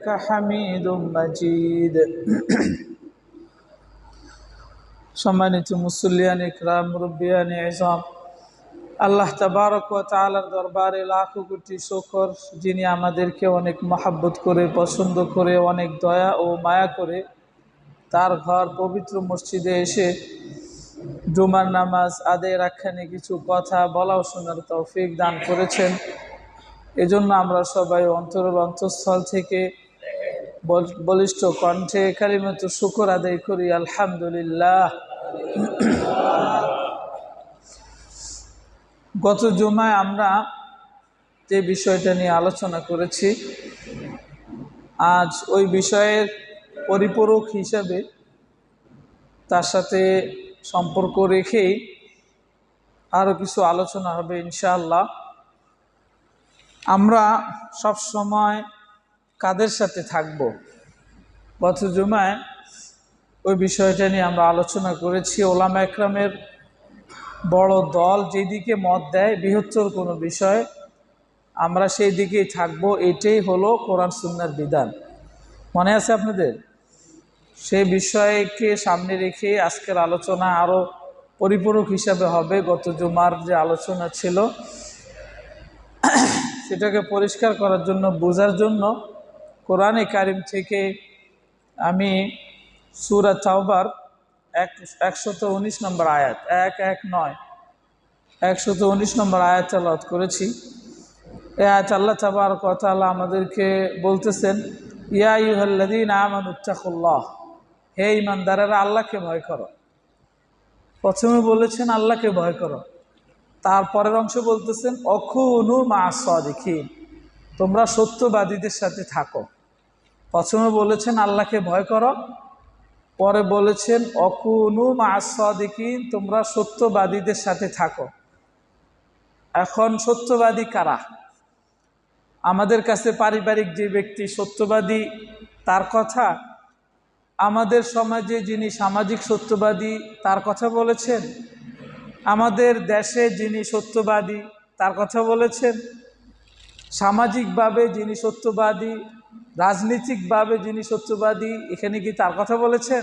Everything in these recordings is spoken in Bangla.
حميد مجيد সম্মানিত মুসল্লিয়ান ইকরাম, মুরব্বিয়ান ইজাম, আল্লাহ তাবারক ওয়া তাআলার দরবারে লাখো কোটি শুকর, যিনি আমাদেরকে অনেক মহব্বত করে, পছন্দ করে, অনেক দয়া ও মায়া করে তার ঘর পবিত্র মসজিদে এসে জুমার নামাজ আদায় রাখানে কিছু কথা বলা ও শোনার তৌফিক দান করেছেন। এজন্য আমরা সবাই অন্তরের অন্তঃস্থল থেকে বলিষ্ঠ কণ্ঠে কালিমাত শুকর আদায় করি, আলহামদুলিল্লাহ। গত জুমায় আমরা যে বিষয়টা নিয়ে আলোচনা করেছি, আজ ওই বিষয়ের পরিপূরক হিসাবে তার সাথে সম্পর্ক রেখেই আরও কিছু আলোচনা হবে ইনশাআল্লাহ। আমরা সব সময় কাদের সাথে থাকব? গত জুমায় ওই বিষয়টা নিয়ে আমরা আলোচনা করেছি। ওলামা একরামের বড় দল যেদিকে মত দেয় বৃহত্তর কোনো বিষয়, আমরা সেই দিকেই থাকব। এটাই হলো কোরআন সুন্নাহর বিধান। মনে আছে আপনাদের? সেই বিষয়কে সামনে রেখে আজকের আলোচনা আরও পরিপূরক হিসাবে হবে। গত জুমার যে আলোচনা ছিল সেটাকে পরিষ্কার করার জন্য, বোঝার জন্য কোরআনে কারিম থেকে আমি সূরা তাওবার 119 নম্বর আয়াত, 119 নম্বর আয়াত তেলাওয়াত করেছি। এই আয়াত আল্লাহ তাবারক ওয়া তাআলা আমাদেরকে বলতেছেন, ইয়া আইয়ুহাল্লাযীনা আমানুত্তাকুল্লাহ, হে ঈমানদারেরা আল্লাহকে ভয় করো। প্রথমে বলেছেন আল্লাহকে ভয় করো, তারপরের অংশ বলতেছেন অকুনু মা'আস সাদিকিন, তোমরা সত্যবাদীদের সাথে থাকো। প্রথমে বলেছেন আল্লাহকে ভয় করো, পরে বলেছেন অকুনু মা'আস সাদিকিন, তোমরা সত্যবাদীদের সাথে থাকো। এখন সত্যবাদী কারা? আমাদের কাছে পারিবারিক যে ব্যক্তি সত্যবাদী তার কথা, আমাদের সমাজে যিনি সামাজিক সত্যবাদী তার কথা বলেছেন, আমাদের দেশে যিনি সত্যবাদী তার কথা বলেছেন, সামাজিকভাবে যিনি সত্যবাদী, রাজনীতিকভাবে যিনি সত্যবাদী, এখানে কি তার কথা বলেছেন?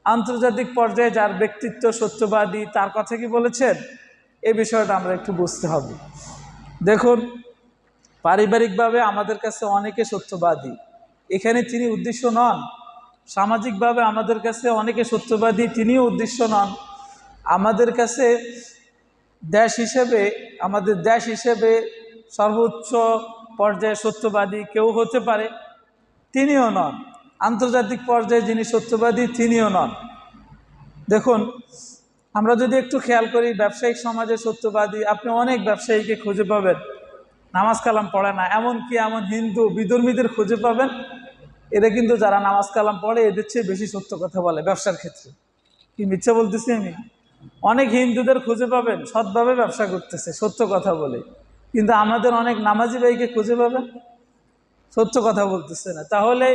আন্তর্জাতিক পর্যায়ে যার ব্যক্তিত্ব সত্যবাদী তার কথা কি বলেছেন? এই বিষয়টা আমরা একটু বুঝতে হবে। দেখুন, পারিবারিকভাবে আমাদের কাছে অনেকে সত্যবাদী, এখানে তিনি উদ্দেশ্য নন। সামাজিকভাবে আমাদের কাছে অনেকে সত্যবাদী, তিনিও উদ্দেশ্য নন। আমাদের কাছে আমাদের দেশ হিসেবে সর্বোচ্চ পর্যায়ে সত্যবাদী কেউ হতে পারে, তিনিও নন। আন্তর্জাতিক পর্যায়ে যিনি সত্যবাদী তিনিও নন। দেখুন, আমরা যদি একটু খেয়াল করি, ব্যবসায়িক সমাজে সত্যবাদী আপনি অনেক ব্যবসায়ীকে খুঁজে পাবেন, নামাজ কালাম পড়ে না, এমনকি এমন হিন্দু বিধর্মীদের খুঁজে পাবেন, এরা কিন্তু যারা নামাজ কালাম পড়ে এদের চেয়ে বেশি সত্য কথা বলে ব্যবসার ক্ষেত্রে। কি মিথ্যা বলতেছি আমি? অনেক হিন্দুদের খুঁজে পাবেন সৎভাবে ব্যবসা করতেছে, সত্য কথা বলে, কিন্তু আমাদের অনেক নামাজি ভাইকে খুঁজে পাবেন সত্য কথা বলতেছে না। তাহলে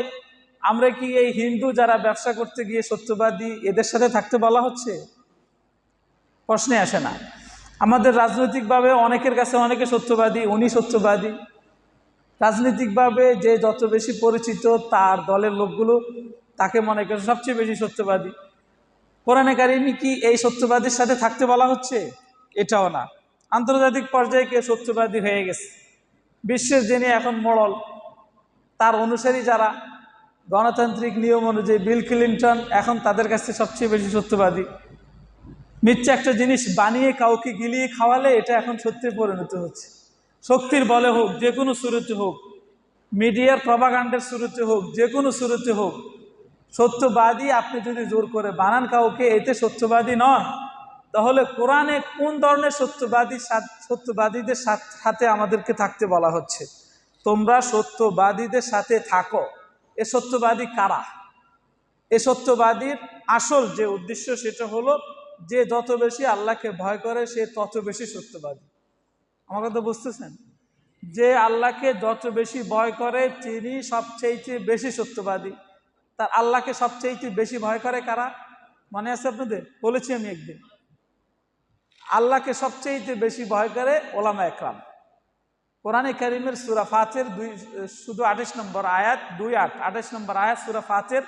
আমরা কি এই হিন্দু যারা ব্যবসা করতে গিয়ে সত্যবাদী এদের সাথে থাকতে বলা হচ্ছে? প্রশ্নে আসে না। আমাদের রাজনৈতিকভাবে অনেকের কাছে অনেকে সত্যবাদী, উনি সত্যবাদী। রাজনৈতিকভাবে যে যত বেশি পরিচিত তার দলের লোকগুলো তাকে মনে করে সবচেয়ে বেশি সত্যবাদী। কোরআনে কারিমে কি এই সত্যবাদীর সাথে থাকতে বলা হচ্ছে? এটাও না। আন্তর্জাতিক পর্যায়ে কেউ সত্যবাদী হয়ে গেছে, বিশ্বের যিনি এখন মোড়ল, তার অনুসারী যারা গণতান্ত্রিক নিয়ম অনুযায়ী বিল ক্লিনটন এখন তাদের কাছে সবচেয়ে বেশি সত্যবাদী। মিথ্যা একটা জিনিস বানিয়ে কাউকে গিলিয়ে খাওয়ালে এটা এখন সত্যে পরিণত হচ্ছে। শক্তির বলে হোক, যে কোনো শুরুতে হোক, মিডিয়ার প্রপাগান্ডার শুরুতে হোক, যে কোনো শুরুতে হোক, সত্যবাদী আপনি যদি জোর করে বানান কাউকে, এতে সত্যবাদী নন। তাহলে কোরআনে কোন ধরনের সত্যবাদীদের সাথে আমাদেরকে থাকতে বলা হচ্ছে? তোমরা সত্যবাদীদের সাথে থাকো। এ সত্যবাদী কারা? এ সত্যবাদীর আসল যে উদ্দেশ্য সেটা হলো যে যত বেশি আল্লাহকে ভয় করে সে তত বেশি সত্যবাদী। আমার কথা বুঝতেছেন? যে আল্লাহকে যত বেশি ভয় করে তিনি সবচেয়ে বেশি সত্যবাদী। তার আল্লাহকে সবচেয়ে বেশি ভয় করে কারা? মনে আছে আপনাদের? বলেছি আমি একদিন, আল্লাহকে সবচেয়ে বেশি ভয় করে ওলামা একরাম। কোরআনে কারিমের সূরা ফাতির শুধু 28 নম্বর আয়াত 28 নম্বর আয়াত সূরা ফাতির,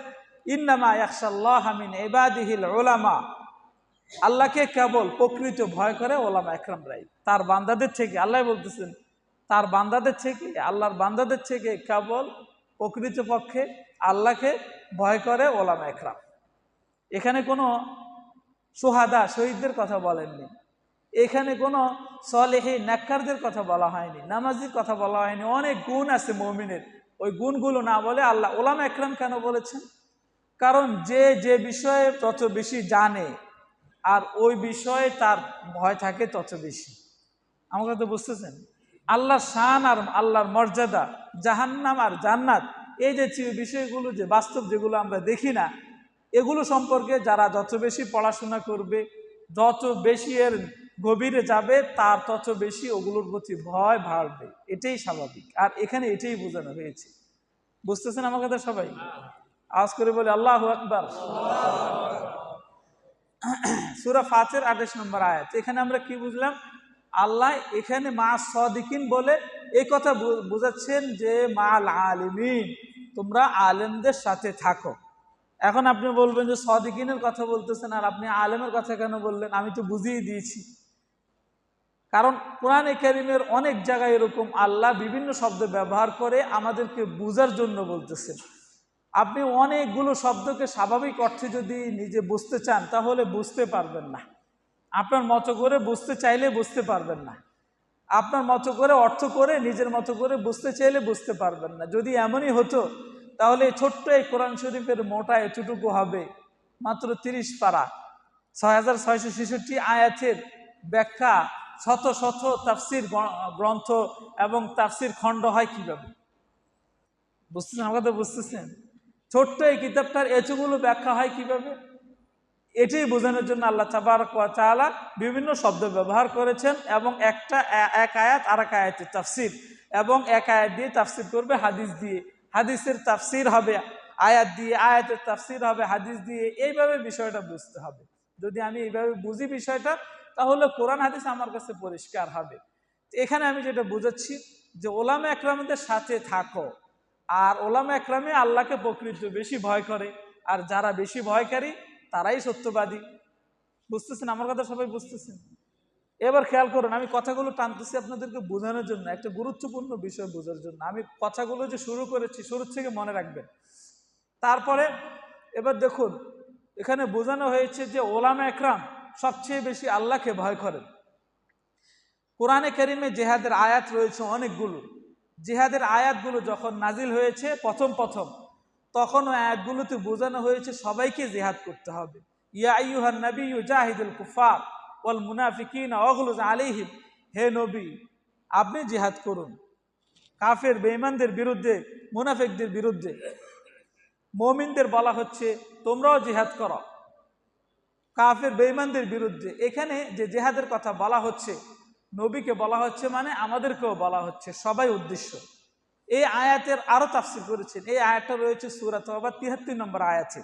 ইন্নামা ইয়াখশাল্লাহা মিন ইবাদিহিল উলামা, আল্লাহকে কেবল প্রকৃত ভয় করে ওলামা একরামরাই। তার বান্দাদের থেকে, আল্লাহ বলতেছেন তার বান্দাদের থেকে, আল্লাহর বান্দাদের থেকে কেবল প্রকৃতপক্ষে আল্লাহকে ভয় করে ওলামা একরাম। এখানে কোনো সুহাদা শহীদদের কথা বলেননি, এখানে কোনো সলেহি নেককারদের কথা বলা হয়নি, নামাজির কথা বলা হয়নি। অনেক গুণ আছে মুমিনের, ওই গুণগুলো না বলে আল্লাহ ওলামা একরাম কেন বলেছেন? কারণ যে যে বিষয়ে তত বেশি জানে আর ওই বিষয়ে তার ভয় থাকে তত বেশি। আমাকে তো বুঝতেছেন? আল্লাহর শান আর আল্লাহর মর্যাদা, জাহান্নাম আর জান্নাত, এই যে বিষয়গুলো যে বাস্তব, যেগুলো আমরা দেখি না, এগুলো সম্পর্কে যারা যত বেশি পড়াশোনা করবে, যত বেশি এর গভীরে যাবে, তার তত বেশি ওগুলোর প্রতি ভয় বাড়বে। এটাই স্বাভাবিক, আর এখানে এটাই বোঝানো হয়েছে। বুঝতেছেন আমার কথা সবাই? আওয়াজ করে বলে আল্লাহু আকবার। সূরা ফাতির 28 নম্বর আয়াত। এখানে আমরা কি বুঝলাম? আল্লাহ এখানে মা সাদিকিন বলে এই কথা বোঝাচ্ছেন যে মাল আলিমিন, তোমরা আলেমদের সাথে থাকো। এখন আপনি বলবেন যে সাদিকিনের কথা বলতেছেন আর আপনি আলেমের কথা কেন বললেন? আমি তো বুঝিয়ে দিয়েছি। কারণ কোরআনে কারিমের অনেক জায়গায় এরকম আল্লাহ বিভিন্ন শব্দ ব্যবহার করে আমাদেরকে বুঝার জন্য বলতেছেন। আপনি অনেকগুলো শব্দকে স্বাভাবিক অর্থে যদি নিজে বুঝতে চান তাহলে বুঝতে পারবেন না। আপনার মতো করে বুঝতে চাইলে বুঝতে পারবেন না। আপনার মতো করে অর্থ করে নিজের মতো করে বুঝতে চাইলে বুঝতে পারবেন না। যদি এমনই হতো তাহলে ছোট্ট এই কোরআন শরীফের মোটা এতটুকু হবে, মাত্র 30 পারা, 6666 আয়াতের ব্যাখ্যা, শত শত তাফসির গ্রন্থ এবং তাফসির খণ্ড হয় কিভাবে? বুঝতেছেন? আমাকে তো বুঝতেছেন? ছোট্ট এই কিতাবটার এতগুলো ব্যাখ্যা হয় কিভাবে? এটাই বোঝানোর জন্য আল্লাহ তাবারক ওয়া তাআলা বিভিন্ন শব্দ ব্যবহার করেছেন, এবং এক আয়াত আর এক আয়াতের তাফসির, এবং এক আয়াত দিয়ে তাফসির করবে হাদিস দিয়ে, হাদিসের তাফসির হবে আয়াত দিয়ে, আয়াতের তাফসির হবে হাদিস দিয়ে। এইভাবে বিষয়টা বুঝতে হবে। যদি আমি এইভাবে বুঝি বিষয়টা, তাহলে কোরআন হাদিস আমার কাছে পরিষ্কার হবে। এখানে আমি যেটা বুঝাচ্ছি যে ওলামা একরামদের সাথে থাকো, আর ওলামা একরামে আল্লাহকে প্রকৃত বেশি ভয় করে, আর যারা বেশি ভয়কারী তারাই সত্যবাদী। বুঝতেছেন আমার কথা? সবাই বুঝতেছেন? এবার খেয়াল করুন, আমি কথাগুলো টানতেছি আপনাদেরকে বোঝানোর জন্য, একটা গুরুত্বপূর্ণ বিষয় বোঝার জন্য। আমি কথাগুলো যে শুরু করেছি শুরুর থেকে মনে রাখবেন। তারপরে এবার দেখুন, এখানে বোঝানো হয়েছে যে ওলামা একরাম সবচেয়ে বেশি আল্লাহকে ভয় করেন। কোরআনে কারিমে জিহাদের আয়াত রয়েছে অনেকগুলো। জিহাদের আয়াতগুলো যখন নাজিল হয়েছে প্রথম তখন ওই আয়াতগুলোতে বোঝানো হয়েছে সবাইকে জিহাদ করতে হবে। ইয়া আইয়ুহান নাবিয়্যু জাহিদুল কুফার ওয়াল মুনাফিকিনা ওয়াগলুজ আলাইহিম, হে নবী আপনি জিহাদ করুন কাফের বেঈমানদের বিরুদ্ধে, মুনাফিকদের বিরুদ্ধে। মুমিনদের বলা হচ্ছে তোমরাও জিহাদ করো কাফের বেঈমানদের বিরুদ্ধে। এখানে যে জিহাদের কথা বলা হচ্ছে, নবীকে বলা হচ্ছে মানে আমাদেরকেও বলা হচ্ছে, সবাই উদ্দেশ্য। এই আয়াতের আরো তাফসীর করেছেন। এই আয়াতটা রয়েছে সূরা তাওবা 73 নম্বর আয়াতে,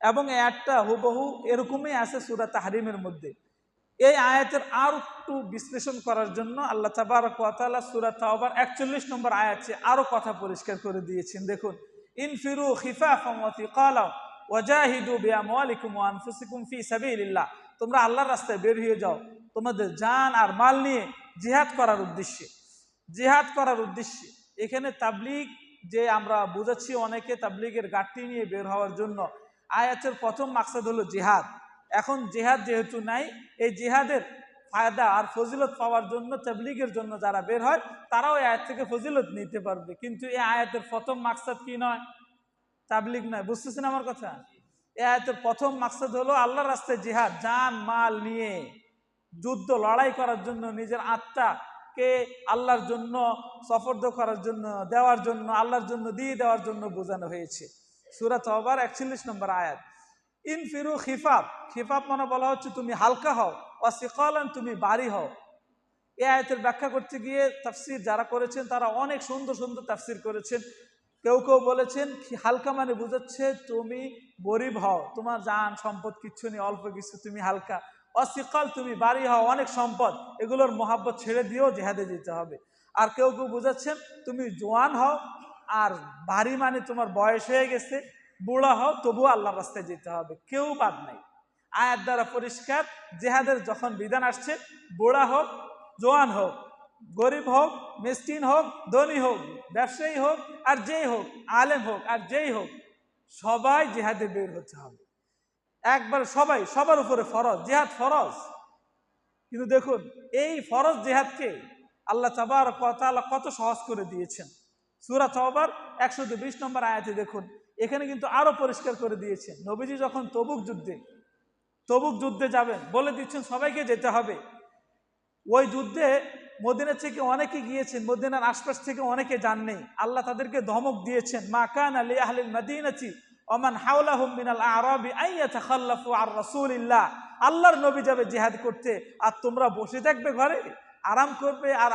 এবং এই আয়াতটা হুবহু এরকমই আছে সূরা তাহরিমের মধ্যে। এই আয়াতের আর একটু বিশ্লেষণ করার জন্য আল্লাহ তাবারক ওয়া তাআলা সূরা তাওবার 41 নম্বর আয়াতে আরো কথা পরিষ্কার করে দিয়েছেন। দেখুন, ইনফিরু খিফাফাম ওয়া থিকালা ওয়াজাহিদু বিআমওয়ালিকুম ওয়া আনফুসিকুম ফি সাবিলিল্লাহ, তোমরা আল্লাহর রাস্তায় বের হয়ে যাও তোমাদের জান আর মাল নিয়ে জিহাদ করার উদ্দেশ্যে। জিহাদ করার উদ্দেশ্যে এখানে তাবলীগ যে আমরা বুঝাচ্ছি, অনেকে তাবলীগের গাড়ি নিয়ে বের হওয়ার জন্য। আয়াতের প্রথম মাকসাদ হলো জিহাদ। এখন জিহাদ যেহেতু নাই, এই জিহাদের ফায়দা আর ফজিলত পাওয়ার জন্য তাবলীগের জন্য যারা বের হয় তারাও এই আয়াত থেকে ফজিলত নিতে পারবে। কিন্তু এই আয়াতের প্রথম মাকসাদ কি নয়? তাবলীগ নয়। বুঝতেছেন আমার কথা? এই আয়াতের প্রথম মাকসাদ হলো আল্লাহর রাস্তায় জিহাদ, জান মাল নিয়ে যুদ্ধ লড়াই করার জন্য, নিজের আত্মাকে আল্লাহর জন্য সফর্দ করার জন্য, দেওয়ার জন্য, আল্লাহর জন্য দিয়ে দেওয়ার জন্য বোঝানো হয়েছে। সূরা তাওবার 41 নম্বর আয়াত। ইনফিরু খিফাফ, খিফাফ মানে বলা হচ্ছে তুমি হালকা হও, ওয়া সিকালান তুমি ভারী হও। এই আয়াতের ব্যাখ্যা করতে গিয়ে তাফসীর যারা করেছেন তারা অনেক সুন্দর সুন্দর তাফসীর করেছেন। কেউ কেউ বলেছেন হালকা মানে বোঝাচ্ছে তুমি গরিব হও, তোমার জান সম্পদ কিচ্ছু নেই, অল্প কিছু, তুমি হালকা। অসিকাল তুমি ভারী হও, অনেক সম্পদ, এগুলোর মহাব্বত ছেড়ে দিয়েও জিহাদে যেতে হবে। আর কেউ কেউ বোঝাচ্ছেন তুমি জোয়ান হও, আর ভারী মানে তোমার বয়স হয়ে গেছে, বুড়া হও, তবুও আল্লাহর রাস্তায় যেতে হবে, কেউ বাদ নাই। আয়াত দ্বারা পরিষ্কার, জেহাদের যখন বিধান আসছে, বুড়া হোক, জোয়ান হোক, গরিব হোক, মিসকিন হোক, ধনী হোক, ব্যবসায়ী হোক আর যেই হোক, আলেম হোক আর যেই হোক, সবাই জেহাদে বের হতে হবে। একবার সবাই, সবার উপরে ফরজ, জেহাদ ফরজ। কিন্তু দেখুন এই ফরজ জেহাদকে আল্লাহ তাবারক ওয়া তাআলা কত সহজ করে দিয়েছেন। সূরা তাওবার 120 নম্বর আয়াতে দেখুন, এখানে কিন্তু আরো পরিষ্কার করে দিয়েছেন। নবীজি যখন তবুক যুদ্ধে যাবেন, বলে দিচ্ছেন সবাইকে যেতে হবে। ওই যুদ্ধে মদিনা থেকে অনেকে গিয়েছেন, মদিনার আশপাশ থেকে অনেকে যান নেই। আল্লাহ তাদেরকে ধমক দিয়েছেন, মা কানা লি আহলিল মাদিনাতি ওয়া মান হাওলাহুম মিনাল আ'রাবি আন ইয়াতাখাল্লাফু আর রাসূলিল্লাহ। আল্লাহর নবী যাবে জিহাদ করতে, আর তোমরা বসে থাকবে ঘরে, আরাম করবে, আর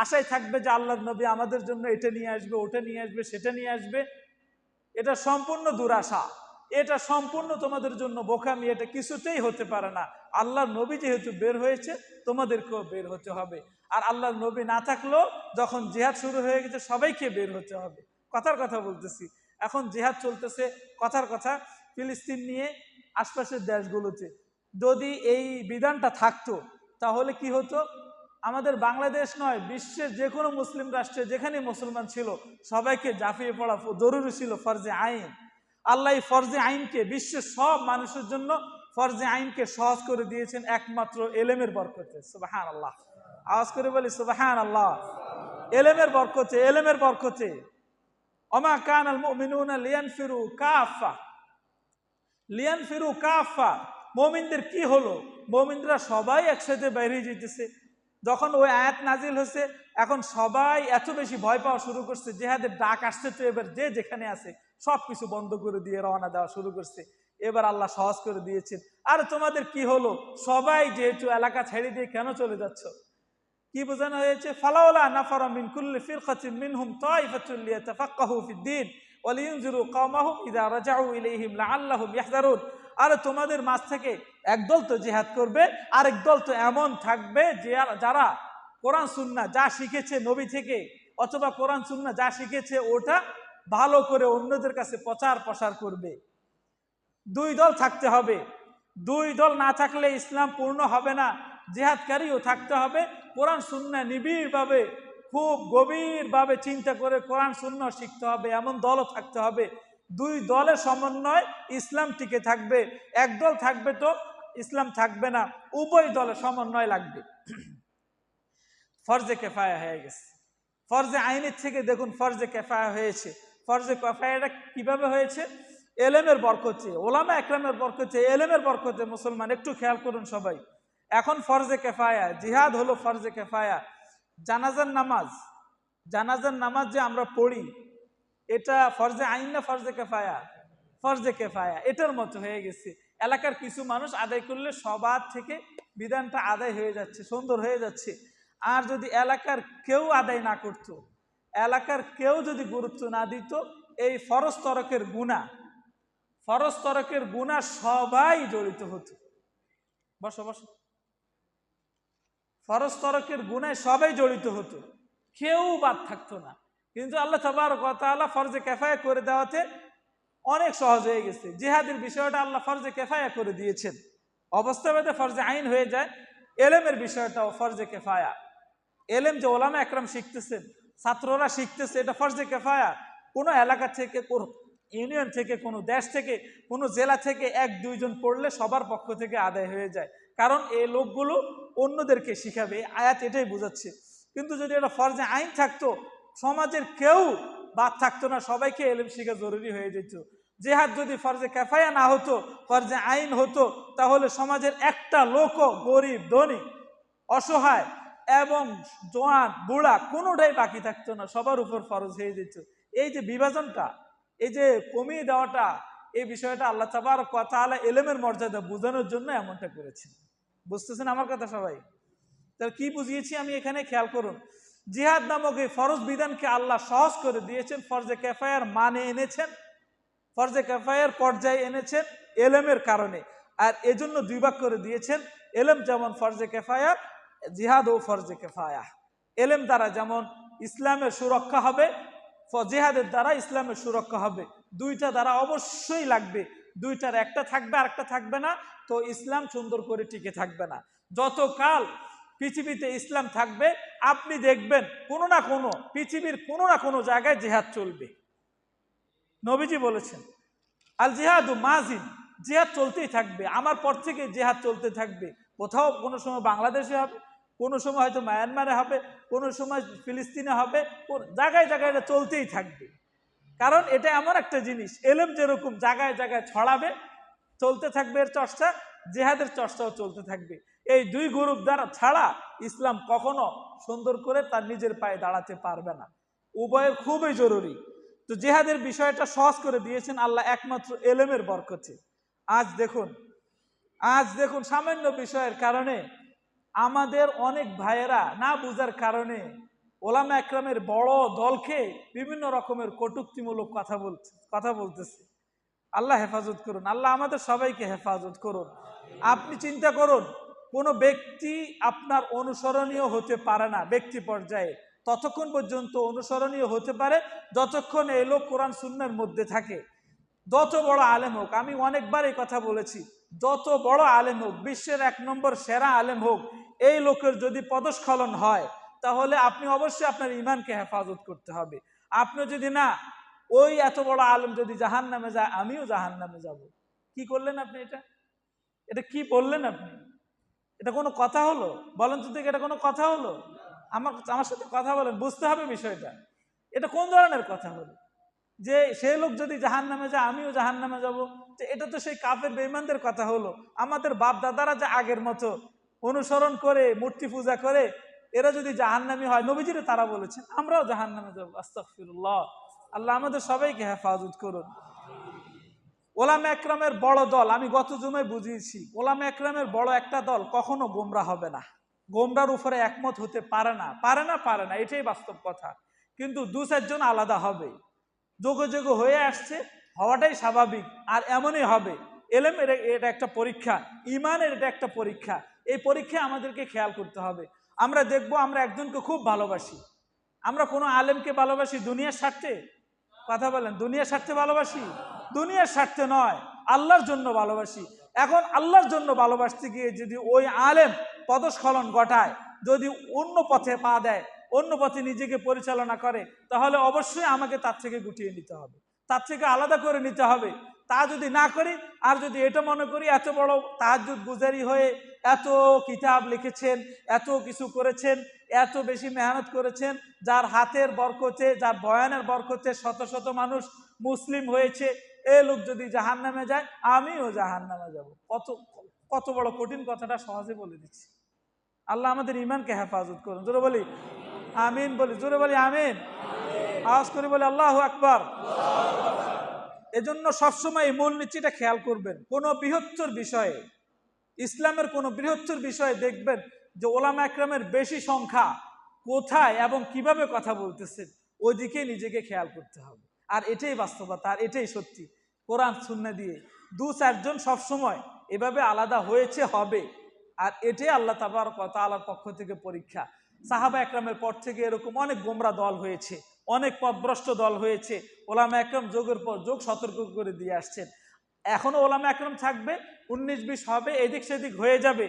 আশায় থাকবে যে আল্লাহর নবী আমাদের জন্য এটা নিয়ে আসবে, ওটা নিয়ে আসবে, সেটা নিয়ে আসবে। এটা সম্পূর্ণ দুরাশা, এটা সম্পূর্ণ তোমাদের জন্য বোকামি, এটা কিছুতেই হতে পারে না। আল্লাহর নবী যেহেতু বের হয়েছে, তোমাদেরকেও বের হতে হবে। আর আল্লাহর নবী না থাকলেও যখন জিহাদ শুরু হয়ে গেছে, সবাইকে বের হতে হবে। কথার কথা বলতেছি, এখন জিহাদ চলতেছে, কথার কথা ফিলিস্তিন নিয়ে আশপাশের দেশগুলোতে। যদি এই বিধানটা থাকতো তাহলে কি হতো, আমাদের বাংলাদেশ নয়, বিশ্বের যে কোনো মুসলিম রাষ্ট্রে যেখানে মুসলমান ছিল, সবাইকে ঝাঁপিয়ে পড়া জরুরি ছিল, ফরজে আইন। আল্লাহ ফরজে আইনকে, বিশ্বের সব মানুষের জন্য ফরজে আইনকে সহজ করে দিয়েছেন একমাত্র এলেমের বরকতে। সুবহানাল্লাহ, আওয়াজ করে বলি সুবহানাল্লাহ। এলেমের বরকতে, এলেমের বরকতে। ওমা কানাল মুমিনুনা লিয়ানফিরু কাফা, লিয়ানফিরু কাফা। মুমিনদের কি হলো, মুমিনরা সবাই একসাথে বাইরে যেতেছে। যখন ওই আয়াত নাজিল হয়েছে, এখন সবাই এত বেশি ভয় পাওয়া শুরু করছে, জেহাদের ডাক আসছে, তো এবার যে যেখানে আছে সবকিছু বন্ধ করে দিয়ে রওনা দেওয়া শুরু করছে। এবার আল্লাহ সহজ করে দিয়েছেন, আর তোমাদের কি হলো, সবাই যেহেতু এলাকা ছেড়ে দিয়ে কেন চলে যাচ্ছ? কি বোঝানো হয়েছে, ফালাউলা নাফারা মিন কুল্লি ফিরকাতিন মিনহুম তাইফাতুন লিয়াতাফাক্কাহু ফিদ-দ্বীন ওয়া লিয়ুনজিরু কওমাহুম ইযা রাজাউ ইলাইহিম লাআল্লাহুম ইয়াহযারুন। আর তোমাদের মাঝ থেকে একদল তো জিহাদ করবে, আরেক দল তো এমন থাকবে যে যারা কোরআন সুন্নাহ যা শিখেছে নবী থেকে, অথবা কোরআন সুন্নাহ যা শিখেছে ওটা ভালো করে অন্যদের কাছে প্রচার প্রসার করবে। দুই দল থাকতে হবে। দুই দল না থাকলে ইসলাম পূর্ণ হবে না। জিহাদকারীও থাকতে হবে, কোরআন সুন্নাহ নিবিড়ভাবে, খুব গভীরভাবে চিন্তা করে কোরআন সুন্নাহ শিখতে হবে, এমন দলও থাকতে হবে। দুই দলের সমন্বয় ইসলাম টিকে থাকবে। এক দল থাকবে তো ইসলাম থাকবে না, উভয় দলের সমন্বয় লাগবে। ফরজে কেফায়া হয়ে গেছে। ফরজে আইনের থেকে দেখুন ফরজে কেফায়া হয়েছে। ফরজে কেফায়াটা কিভাবে হয়েছে? এলেমের বরকতে, ওলামা একরামের বরকতে, এলেমের বরকতে। মুসলমান একটু খেয়াল করুন সবাই। এখন ফরজে কেফায়া, জিহাদ হলো ফরজে কেফায়া। জানাজার নামাজ, জানাজার নামাজ যে আমরা পড়ি, এটা ফরজে আইন না ফরজে কেফায়া? ফরজে কেফায়া। এটার মতো হয়ে গেছে। এলাকার কিছু মানুষ আদায় করলে সবার থেকে বিধানটা আদায় হয়ে যাচ্ছে, সুন্দর হয়ে যাচ্ছে। আর যদি এলাকার কেউ আদায় না করত, এলাকার কেউ যদি গুরুত্ব না দিত, এই ফরজ তরকের গুনাহ সবাই জড়িত হতো। বসো বসো। ফরজ তরকের গুনায় সবাই জড়িত হতো, কেউ বাদ থাকতো না। কিন্তু আল্লাহ তাবারক ওয়া তাআলা ফরজে কেফায়া করে দেওয়াতে অনেক সহজ হয়ে গেছে। জিহাদের বিষয়টা আল্লাহ ফরজে কেফায়া করে দিয়েছেন। অবস্থাভেদে ফরজে আইন হয়ে যায়। এলেমের বিষয়টাও ফরজে কেফায়া। এলেম যে ওলামা একরাম শিখতেছেন, ছাত্ররা শিখতেছে, এটা ফরজে কেফায়া। কোনো এলাকা থেকে, কোনো ইউনিয়ন থেকে, কোনো দেশ থেকে, কোনো জেলা থেকে এক দুইজন পড়লে সবার পক্ষ থেকে আদায় হয়ে যায়। কারণ এই লোকগুলো অন্যদেরকে শিখাবে, আয়াত এটাই বোঝাচ্ছে। কিন্তু যদি এটা ফরজে আইন থাকতো, সমাজের কেউ বাদ থাকতো না, সবাইকে এলেম শিখা জরুরি হয়ে যেত। জিহাদ যদি ফরজে কেফায়া না হতো, ফরজে আইন হতো, তাহলে সমাজের একটা লোকও, গরিব ধনী, অসহায় এবং জোয়ান বুড়া, কোনোটাই বাকি থাকতো না, সবার উপর ফরজ হয়ে যেত। এই যে বিভাজনটা, এই যে কমিয়ে দেওয়াটা, এই বিষয়টা আল্লাহ তাবারক ওয়া তাআলা এলেমের মর্যাদা বোঝানোর জন্য এমনটা করেছেন। বুঝতেছেন আমার কথা সবাই? তাহলে কি বুঝিয়েছি আমি এখানে, খেয়াল করুন। জিহাদ নামক এই ফরজ বিধানকে আল্লাহ সহজ করে দিয়েছেন, ফরজে কেফায়ার মানে এনেছেন, ফরজে কেফায়ার পর্যায়ে এনেছেন এলেমের কারণে। আর এজন্য দুই ভাগ করে দিয়েছেন, এলেম যেমন ফরজে কেফায়া, জিহাদ ও ফরজে কেফায়া। এলেম দ্বারা যেমন ইসলামের সুরক্ষা হবে, জিহাদের দ্বারা ইসলামের সুরক্ষা হবে। দুইটা দ্বারা অবশ্যই লাগবে, দুইটার একটা থাকবে আর একটা থাকবে না, তো ইসলাম সুন্দর করে টিকে থাকবে না। যতকাল পৃথিবীতে ইসলাম থাকবে আপনি দেখবেন কোনো না কোনো পৃথিবীর কোনো না কোনো জায়গায় জিহাদ চলবে। নবীজি বলেছেন আল জিহাদু মাজিন, জিহাদ চলতেই থাকবে, আমার পর থেকে জিহাদ চলতে থাকবে। কোথাও কোনো সময় বাংলাদেশে হবে, কোনো সময় হয়তো মায়ানমারে হবে, কোনো সময় ফিলিস্তিনে হবে, জায়গায় জায়গায় এটা চলতেই থাকবে। কারণ এটা এমন একটা জিনিস, এলেম যেরকম জায়গায় জায়গায় ছড়াবে, চলতে থাকবে এর চর্চা, জিহাদের চর্চাও চলতে থাকবে। এই দুই গ্রুপ দ্বারা ছাড়া ইসলাম কখনো সুন্দর করে তার নিজের পায়ে দাঁড়াতে পারবে না। উভয়ের খুবই জরুরি। তো জিহাদের বিষয়টা সহজ করে দিয়েছেন আল্লাহ একমাত্র এলেমের বরকতে। আজ দেখুন সামান্য বিষয়ের কারণে আমাদের অনেক ভাইয়েরা না বুঝার কারণে ওলামা একরামের বড় দলকে বিভিন্ন রকমের কটূক্তিমূলক কথা বলতেছে। আল্লাহ হেফাজত করুন, আল্লাহ আমাদের সবাইকে হেফাজত করুন। আপনি চিন্তা করুন, কোনো ব্যক্তি আপনার অনুসরণীয় হতে পারে না ব্যক্তি পর্যায়ে, ততক্ষণ পর্যন্ত অনুসরণীয় হতে পারে যতক্ষণ এই লোক কোরআন সুন্নাহর মধ্যে থাকে। যত বড় আলেম হোক, আমি অনেকবার এই কথা বলেছি, যত বড় আলেম হোক, বিশ্বের 1 নম্বর সেরা আলেম হোক, এই লোকের যদি পদস্খলন হয় তাহলে আপনি অবশ্যই আপনার ঈমানকে হেফাজত করতে হবে। আপনি যদি না, ওই এত বড় আলেম যদি জাহান্নামে যায় আমিও জাহান্নামে যাব, কি করলেন আপনি? এটা কি বললেন আপনি? এটা কোনো কথা হলো? বলেন তো দেখি, এটা কোনো কথা হলো? আমার সাথে কথা বলেন, বুঝতে হবে বিষয়টা। এটা কোন ধরনের কথা হলো যে সেই লোক যদি জাহান্নামে যায় আমিও জাহান্নামে যাব? এটা তো সেই কাফের বেঈমানদের কথা হলো। আমাদের বাপ দাদারা যে আগের মতো অনুসরণ করে মূর্তি পূজা করে, এরা যদি জাহান্নামী হয়, নবীজিরে তারা বলেছেন আমরাও জাহান্নামে যাব। আস্তাগফিরুল্লাহ, আল্লাহ আমাদের সবাইকে হেফাজত করুন। ওলামা একরামের বড় দল, আমি গত জুমায় বুঝিয়েছি, ওলামা একরামের বড় একটা দল কখনো গোমরাহ হবে না, গোমরার উপরে একমত হতে পারে না, এটাই বাস্তব কথা। কিন্তু 2-4 জন আলাদা হবে, যোগ হয়ে আসছে, হওয়াটাই স্বাভাবিক, আর এমনই হবে। এলেমের এটা একটা পরীক্ষা, ইমানের এটা একটা পরীক্ষা। এই পরীক্ষায় আমাদেরকে খেয়াল করতে হবে। আমরা দেখব আমরা একজনকে খুব ভালোবাসি, আমরা কোনো আলেমকে ভালোবাসি দুনিয়ার স্বার্থে? কথা বলেন, দুনিয়ার স্বার্থে ভালোবাসি? দুনিয়ার স্বার্থে নয়, আল্লাহর জন্য ভালোবাসি। এখন আল্লাহর জন্য ভালোবাসতে গিয়ে যদি ওই আলেম পদস্খলন ঘটায়, যদি অন্য পথে পা দেয়, অন্য পথে নিজেকে পরিচালনা করে, তাহলে অবশ্যই আমাকে তার থেকে গুটিয়ে নিতে হবে, তার থেকে আলাদা করে নিতে হবে। তা যদি না করি, আর যদি এটা মনে করি এত বড় তাহাজ্জুদ গুজারি হয়ে এত কিতাব লিখেছেন, এত কিছু করেছেন, এত বেশি মেহনত করেছেন, যার হাতের বরকতে, যার বয়ানের বরকতে শত শত মানুষ মুসলিম হয়েছে, এ লোক যদি জাহান্নামে যায় আমিও জাহান্নামে যাব। কত বড় কঠিন কথাটা সহজে বলে দিচ্ছি। আল্লাহ আমাদের ঈমানকে হেফাজত করুন। জোরে বলি আমিন, বলি জোরে বলি আমিন, আওয়াজ করে বলি আল্লাহু আকবার। এজন্য সবসময় মূলনীতিটা খেয়াল করবেন, কোনো বৃহত্তর বিষয়ে, ইসলামের কোনো বৃহত্তর বিষয়ে দেখবেন যে ওলামা একরামের বেশি সংখ্যা কোথায় এবং কিভাবে কথা বলতেছেন, ওইদিকে নিজেকে খেয়াল করতে হবে। আর এটাই বাস্তবতা, আর এটাই সত্যি। কোরআন সুন্নাহ দিয়ে 2-4 জন সবসময় এভাবে আলাদা হয়েছে, হবে। আর এটাই আল্লাহ তাবারক ওয়া তাআলার পক্ষ থেকে পরীক্ষা। সাহাবা একরামের পর থেকে এরকম অনেক গোমরা দল হয়েছে, অনেক পথভ্রষ্ট দল হয়েছে। ওলামা একরাম যোগের পর যোগ সতর্ক করে দিয়ে আসছেন। এখনো ওলামা একরাম থাকবে, 19-20 হবে, এদিক সেদিক হয়ে যাবে।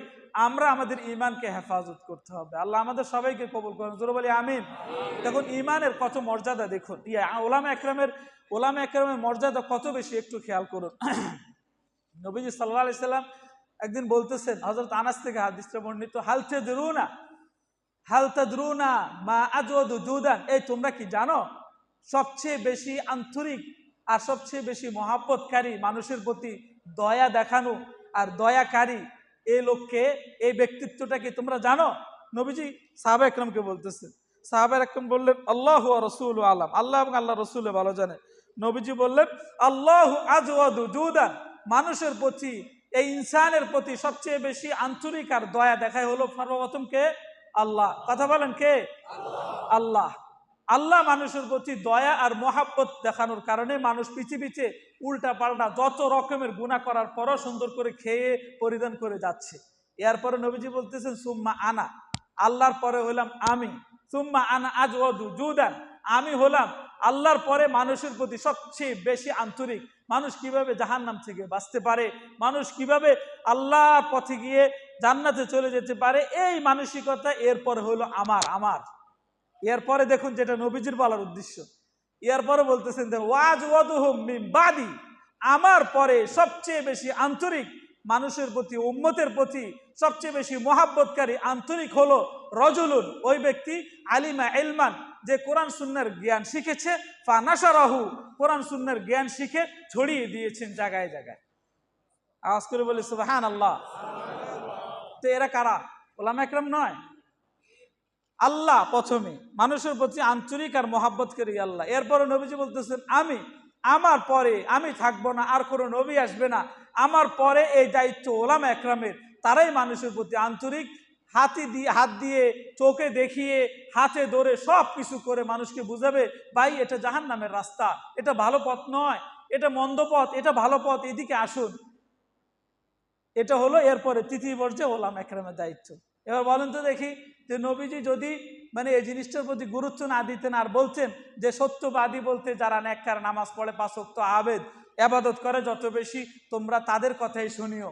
আমরা আমাদের ঈমানকে হেফাজত করতে হবে। আল্লাহ আমাদের সবাইকে কবুল করেন, জোরে বলি আমিন। দেখুন ঈমানের কত মর্যাদা, দেখুন ওলামা একরামের মর্যাদা কত বেশি, একটু খেয়াল করুন। নবীজি সাল্লাল্লাহু আলাইহি সাল্লাম একদিন বলতেছেন, হযরত আনাস থেকে হাদিসটা বর্ণিত, হাল তাদরুনা মা আজওয়াদু জুদান, এই তোমরা কি জানো সবচেয়ে বেশি আন্তরিক আর সবচেয়ে বেশি মহাব্বতকারী, মানুষের প্রতি দয়া দেখানো আর দয়াকারী এই লোককে, এই ব্যক্তিত্বটাকে তোমরা জানো? নবীজি সাহাবা একরামকে বলতেছেন। সাহাবা একরাম বললেন আল্লাহু ওয়া রাসূলু আলাম, আল্লাহ এবং আল্লাহ রাসূল ভালো জানে। নবীজি বললেন আল্লাহু আজওয়াদু জুদান, মানুষের প্রতি, এই ইনসানের প্রতি সবচেয়ে বেশি আন্তরিক আর দয়া দেখায় হলো সর্বপ্রথম কে? আল্লাহ। কথা বলেন কে? আল্লাহ। আল্লাহ মানুষের প্রতি দয়া আর মহাব্বত দেখানোর কারণে মানুষ পৃথিবীতে উল্টা পাল্টা যত রকমের গুনাহ করার পরও সুন্দর করে খেয়ে পরিধান করে যাচ্ছে। এরপরে নবীজি বলতেছেন সুম্মা আনা, আল্লাহর পরে হইলাম আমি। সুম্মা আনা আজওয়াদু জুদান, আমি হলাম আল্লাহর পরে মানুষের প্রতি সবচেয়ে বেশি আন্তরিক। মানুষ কিভাবে জাহান্নাম থেকে বাঁচতে পারে, মানুষ কিভাবে আল্লাহর পথে গিয়ে জান্নাতে চলে যেতে পারে, এই মানসিকতা এরপরে হলো আমার। এরপরে দেখুন যেটা নবীজির বলার উদ্দেশ্য, এরপরে বলতেছেন ওয়াজওয়াদুহুম মিন বাদি, আমার পরে সবচেয়ে বেশি আন্তরিক মানুষের প্রতি, উম্মতের প্রতি সবচেয়ে বেশি মহাব্বতকারী আন্তরিক হলো রজুলুন, ওই ব্যক্তি আলিমা ইলমান, যে কোরআন সুন্নাহর জ্ঞান শিখেছে, ফানাশারাহু, কোরআন সুন্নাহর জ্ঞান শিখে ছড়িয়ে দিয়েছেন জায়গায় জায়গায়। আওয়াজ করে বলি সুবহানাল্লাহ। তো এরা কারা? উলামা ইকরাম নয়, আল্লাহ প্রথমে মানুষের প্রতি আন্তরিক আর মহাব্বতকারী আল্লাহ। এরপরে নবীজি বলতেছেন আমার পরে আমি থাকবো না, আর কোনো নবী আসবে না, আমার পরে এই দায়িত্ব উলামা ইকরামের, তারাই মানুষের প্রতি আন্তরিক, হাত দিয়ে চোখে দেখিয়ে হাতে ধরে সব কিছু করে মানুষকে বুঝাবে, ভাই এটা জাহান্নামের রাস্তা, এটা ভালো পথ নয়, এটা মন্দ পথ, এটা ভালো পথ, এদিকে আসুন। এটা হলো এরপরে তৃতীয় পর্যায়ে উলামা ইকরামের দায়িত্ব। এবার বলেন তো দেখি, যে নবীজি যদি মানে এই জিনিসটার প্রতি গুরুত্ব না দিতেন, আর বলছেন যে সত্যবাদী বলতে যারা নেককার, নামাজ পড়ে, 5 ওয়াক্ত আবেদ ইবাদত করে যত বেশি, তোমরা তাদের কথাই শুনিও,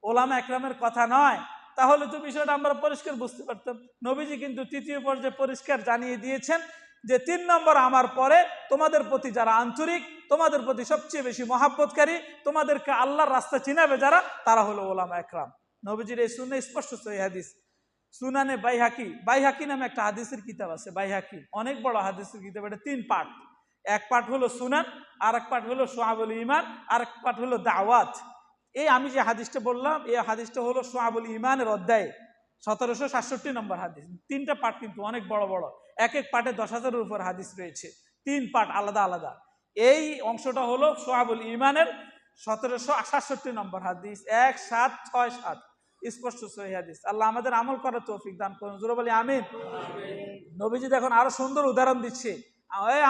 উলামা ইকরামের কথা নয়, তাহলে তো বিষয়টা আমরা পরিষ্কার বুঝতে পারতাম। নবীজি কিন্তু তৃতীয় পর্যায়ে পরিষ্কার জানিয়ে দিয়েছেন যে 3 নম্বর আমার পরে তোমাদের প্রতি যারা আন্তরিক, তোমাদের প্রতি সবচেয়ে বেশি মহাব্বতকারী, তোমাদেরকে আল্লাহর রাস্তা চিনাবে যারা, তারা হলো উলামা ইকরাম। নবীজির এই সুন্নাহ স্পষ্ট সহিহ হাদিস। সুনানে বাইহাকি নামে একটা হাদিসের কিতাব আছে, বাইহাকি অনেক বড় হাদিসের কিতাব, এটা 3 পার্ট। এক পার্ট হলো সুনান, আর এক পার্ট হলো শুআবুল ঈমান, আর এক পার্ট হলো দাওয়াত। এই আমি যে হাদিসটা বললাম, এই হাদিসটা হলো শুআবুল ঈমানের অধ্যায় 1767 নম্বর হাদিস। 3টা পার্ট কিন্তু অনেক বড় বড়, এক এক পার্টে 10,000-এর উপর হাদিস রয়েছে, 3 পার্ট আলাদা আলাদা। এই অংশটা হলো শুআবুল ঈমানের 1767 নম্বর হাদিস, 1767 স্পষ্ট সহিহ হাদিস। আল্লাহ আমাদের আমল করার তৌফিক দান করুন, জোরে বলি আমিন। নবীজি দেখুন আরো সুন্দর উদাহরণ দিচ্ছে,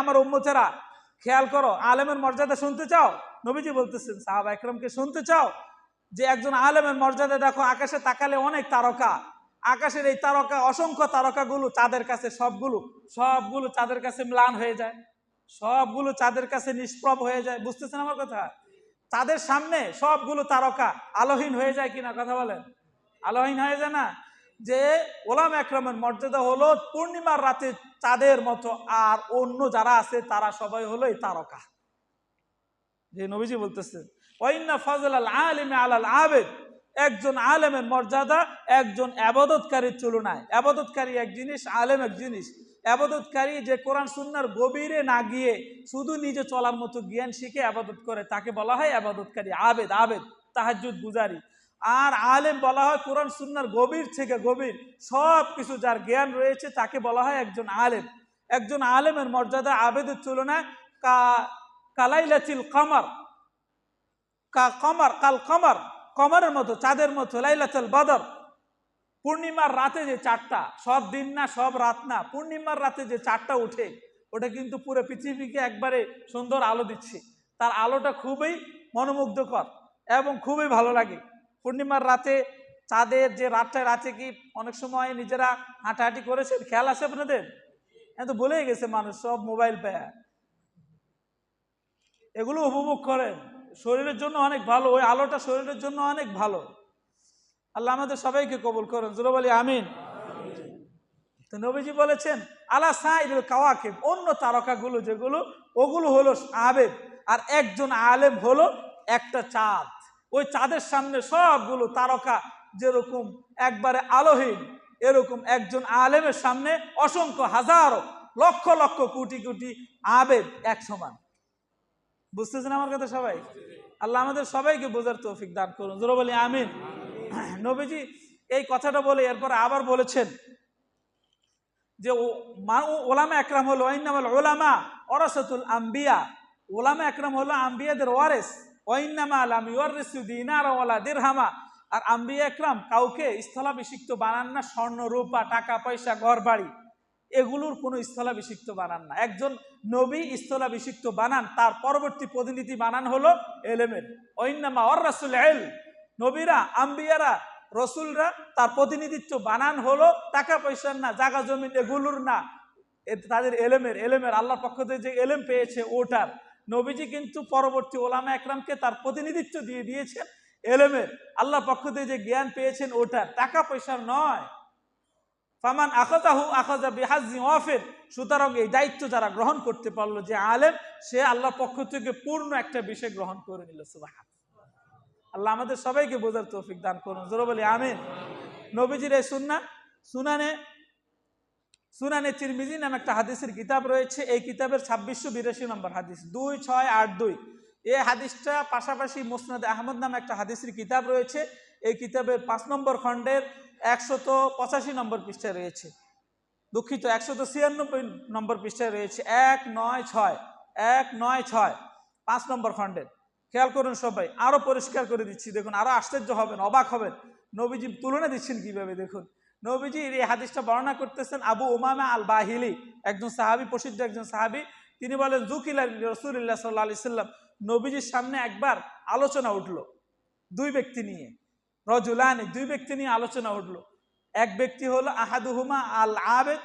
আমার উম্মতেরা খেয়াল করো, আলেমের মর্যাদা শুনতে চাও? নবীজি বলতেছেন সাহাবা ইকরামকে, শুনতে চাও যে একজন আলেমের মর্যাদা দেখো, আকাশে তাকালে অনেক তারকা, আকাশের এই তারকা, অসংখ্য তারকাগুলো চাঁদের কাছে, সবগুলো চাঁদের কাছে ম্লান হয়ে যায়, সবগুলো চাঁদের কাছে নিষ্প্রভ হয়ে যায়। বুঝতেছেন আমার কথা? চাঁদের সামনে সবগুলো তারকা আলোহীন হয়ে যায় কিনা, কথা বলেন? আলোহীন হয়ে যায় না? যে উলামা ইকরামের মর্যাদা হলো পূর্ণিমার রাতে চাঁদের মতো, আর অন্য যারা আছে তারা সবাই হলো এই তারকা। যে নবীজি বলতেছেন ওয়াইন্না ফাযলাল আলিমি আলাল আবিদ, একজন আলেমের মর্যাদা একজন ইবাদতকারীর তুলনায়। ইবাদতকারী এক জিনিস, আলেম এক জিনিস। ইবাদতকারী যে কোরআন সুন্নাহর গভীরে না গিয়ে শুধু নিজে চলার মতো জ্ঞান শিখে ইবাদত করে, তাকে বলা হয় ইবাদতকারী, আবেদ তাহাজ্জুদ গুজারি। আর আলেম বলা হয় কোরআন সুন্নাহর গভীর থেকে গভীর সব কিছু যার জ্ঞান রয়েছে, তাকে বলা হয় একজন আলেম। একজন আলেমের মর্যাদা আবেদের তুলনায় কালাইলাতিল কমর, কমরের মতো, চাঁদের মতো, লাইলাতুল বদর, পূর্ণিমার রাতে যে চাঁদটা, সব দিন না সব রাত না, পূর্ণিমার রাতে যে চাঁদটা ওঠে, ওটা কিন্তু পুরো পৃথিবীকে একবারে সুন্দর আলো দিচ্ছে। তার আলোটা খুবই মনোমুগ্ধকর এবং খুবই ভালো লাগে। পূর্ণিমার রাতে চাঁদের যে রাতে কি অনেক সময় নিজেরা হাঁটাহাঁটি করেছেন, খেয়াল আছে আপনাদের? এত বলেই গেছে মানুষ, সব মোবাইল পেয়ে এগুলো উপভোগ করেন, শরীরের জন্য অনেক ভালো, ওই আলোটা শরীরের জন্য অনেক ভালো। আল্লাহ আমাদের সবাইকে কবুল করেন, জোরে বলি আমিন। তো নবীজি বলেছেন আলা সাইদুল কাওয়াকিব, অন্য তারকাগুলো যেগুলো, ওগুলো হলো আবেদ, আর একজন আলেম হলো একটা চাঁদ। ওই চাঁদের সামনে সবগুলো তারকা যেরকম একবারে আলোহীন, এরকম একজন আলেমের সামনে অসংখ্য হাজারো লক্ষ লক্ষ কোটি কোটি আবেদ এক সমান। বুঝতেছেন আমার কথা সবাই? আল্লাহ আমাদের সবাইকে বোঝার তৌফিক দান করুন, জোরে বলি আমিন। নবীজি এই কথাটা বলে এরপর আবার বলেছেন যে ওলামা একরাম হলো ওয়াইন্নামাল উলামা ওয়ারাসাতুল আম্বিয়া, ওলামা একরাম হলো আম্বিয়াদের ওয়ারিস, ওয়াইন্নামা লাম ইউরিসু দিনারা ওয়ালা দিরহামা, আর আম্বিয়া একরাম কাউকে স্থলাভিষিক্ত বানান না, স্বর্ণ রূপা টাকা পয়সা ঘর বাড়ি এগুলোর কোনো স্থলাভিষিক্ত বানান না। একজন নবী স্থলাভিষিক্ত বানান, তার পরবর্তী প্রতিনিধি বানান হলো এলেমের। ওয়াইন্নামা ওয়ারাসুল ইলম, নবীরা আম্বিয়ারা রসুলরা তার প্রতিনিধিত্ব বানান হলো টাকা পয়সার না, জায়গা জমিন এগুলোর না, তাদের এলেমের আল্লাহর পক্ষ থেকে যে এলেম পেয়েছে ওটার। নবীজি কিন্তু পরবর্তী ওলামা একরামকে তার প্রতিনিধিত্ব দিয়ে দিয়েছেন এলেমের, আল্লাহর পক্ষ থেকে যে জ্ঞান পেয়েছেন ওটার, টাকা পয়সার নয়। ফামান আখাযাহু আখাযা বিহাজ্জিন ওয়াফির। সুতরাং এই দায়িত্ব যারা গ্রহণ করতে পারলো যে আলেম, সে আল্লাহর পক্ষ থেকে পূর্ণ একটা বিষয় গ্রহণ করে নিল। সুবহানাল্লাহ। আল্লাহ আমাদের সবাইকে বোঝার তৌফিক দান করুন, জোরে বলি আমিন। নবীজির এই সুন্নাহ সুনানে তিরমিজি নামে একটা হাদিসের কিতাব রয়েছে। এই কিতাবের 2682 নম্বর হাদিস, 2682। এই হাদিসটা পাশাপাশি মুসনাদ আহমদ নামে একটা হাদিসের কিতাব রয়েছে। এই কিতাবের 5 নম্বর খণ্ডের 185 নম্বর পৃষ্ঠায় রয়েছে, দুঃখিত 196 নম্বর পৃষ্ঠায় রয়েছে, 196 5 নম্বর খণ্ডের। খেয়াল করুন সবাই, আরো পরিষ্কার করে দিচ্ছি, দেখুন আরো আশ্চর্য হবেন, অবাক হবেন। নবীজি তুলনা দিচ্ছেন কিভাবে, দেখুন। নবীজি এই হাদিসটা বর্ণনা করতেছেন আবু উমামা আল বাহিলি, একজন সাহাবী, প্রসিদ্ধ একজন সাহাবী। তিনি বলেন, যুকিলা রাসূলুল্লাহ সাল্লাল্লাহু আলাইহি সাল্লাম, নবীজির সামনে একবার আলোচনা উঠলো দুই ব্যক্তি নিয়ে, রজুলানি, দুই ব্যক্তি নিয়ে আলোচনা উঠলো। এক ব্যক্তি হলো আহাদুহুমা আল আবেদ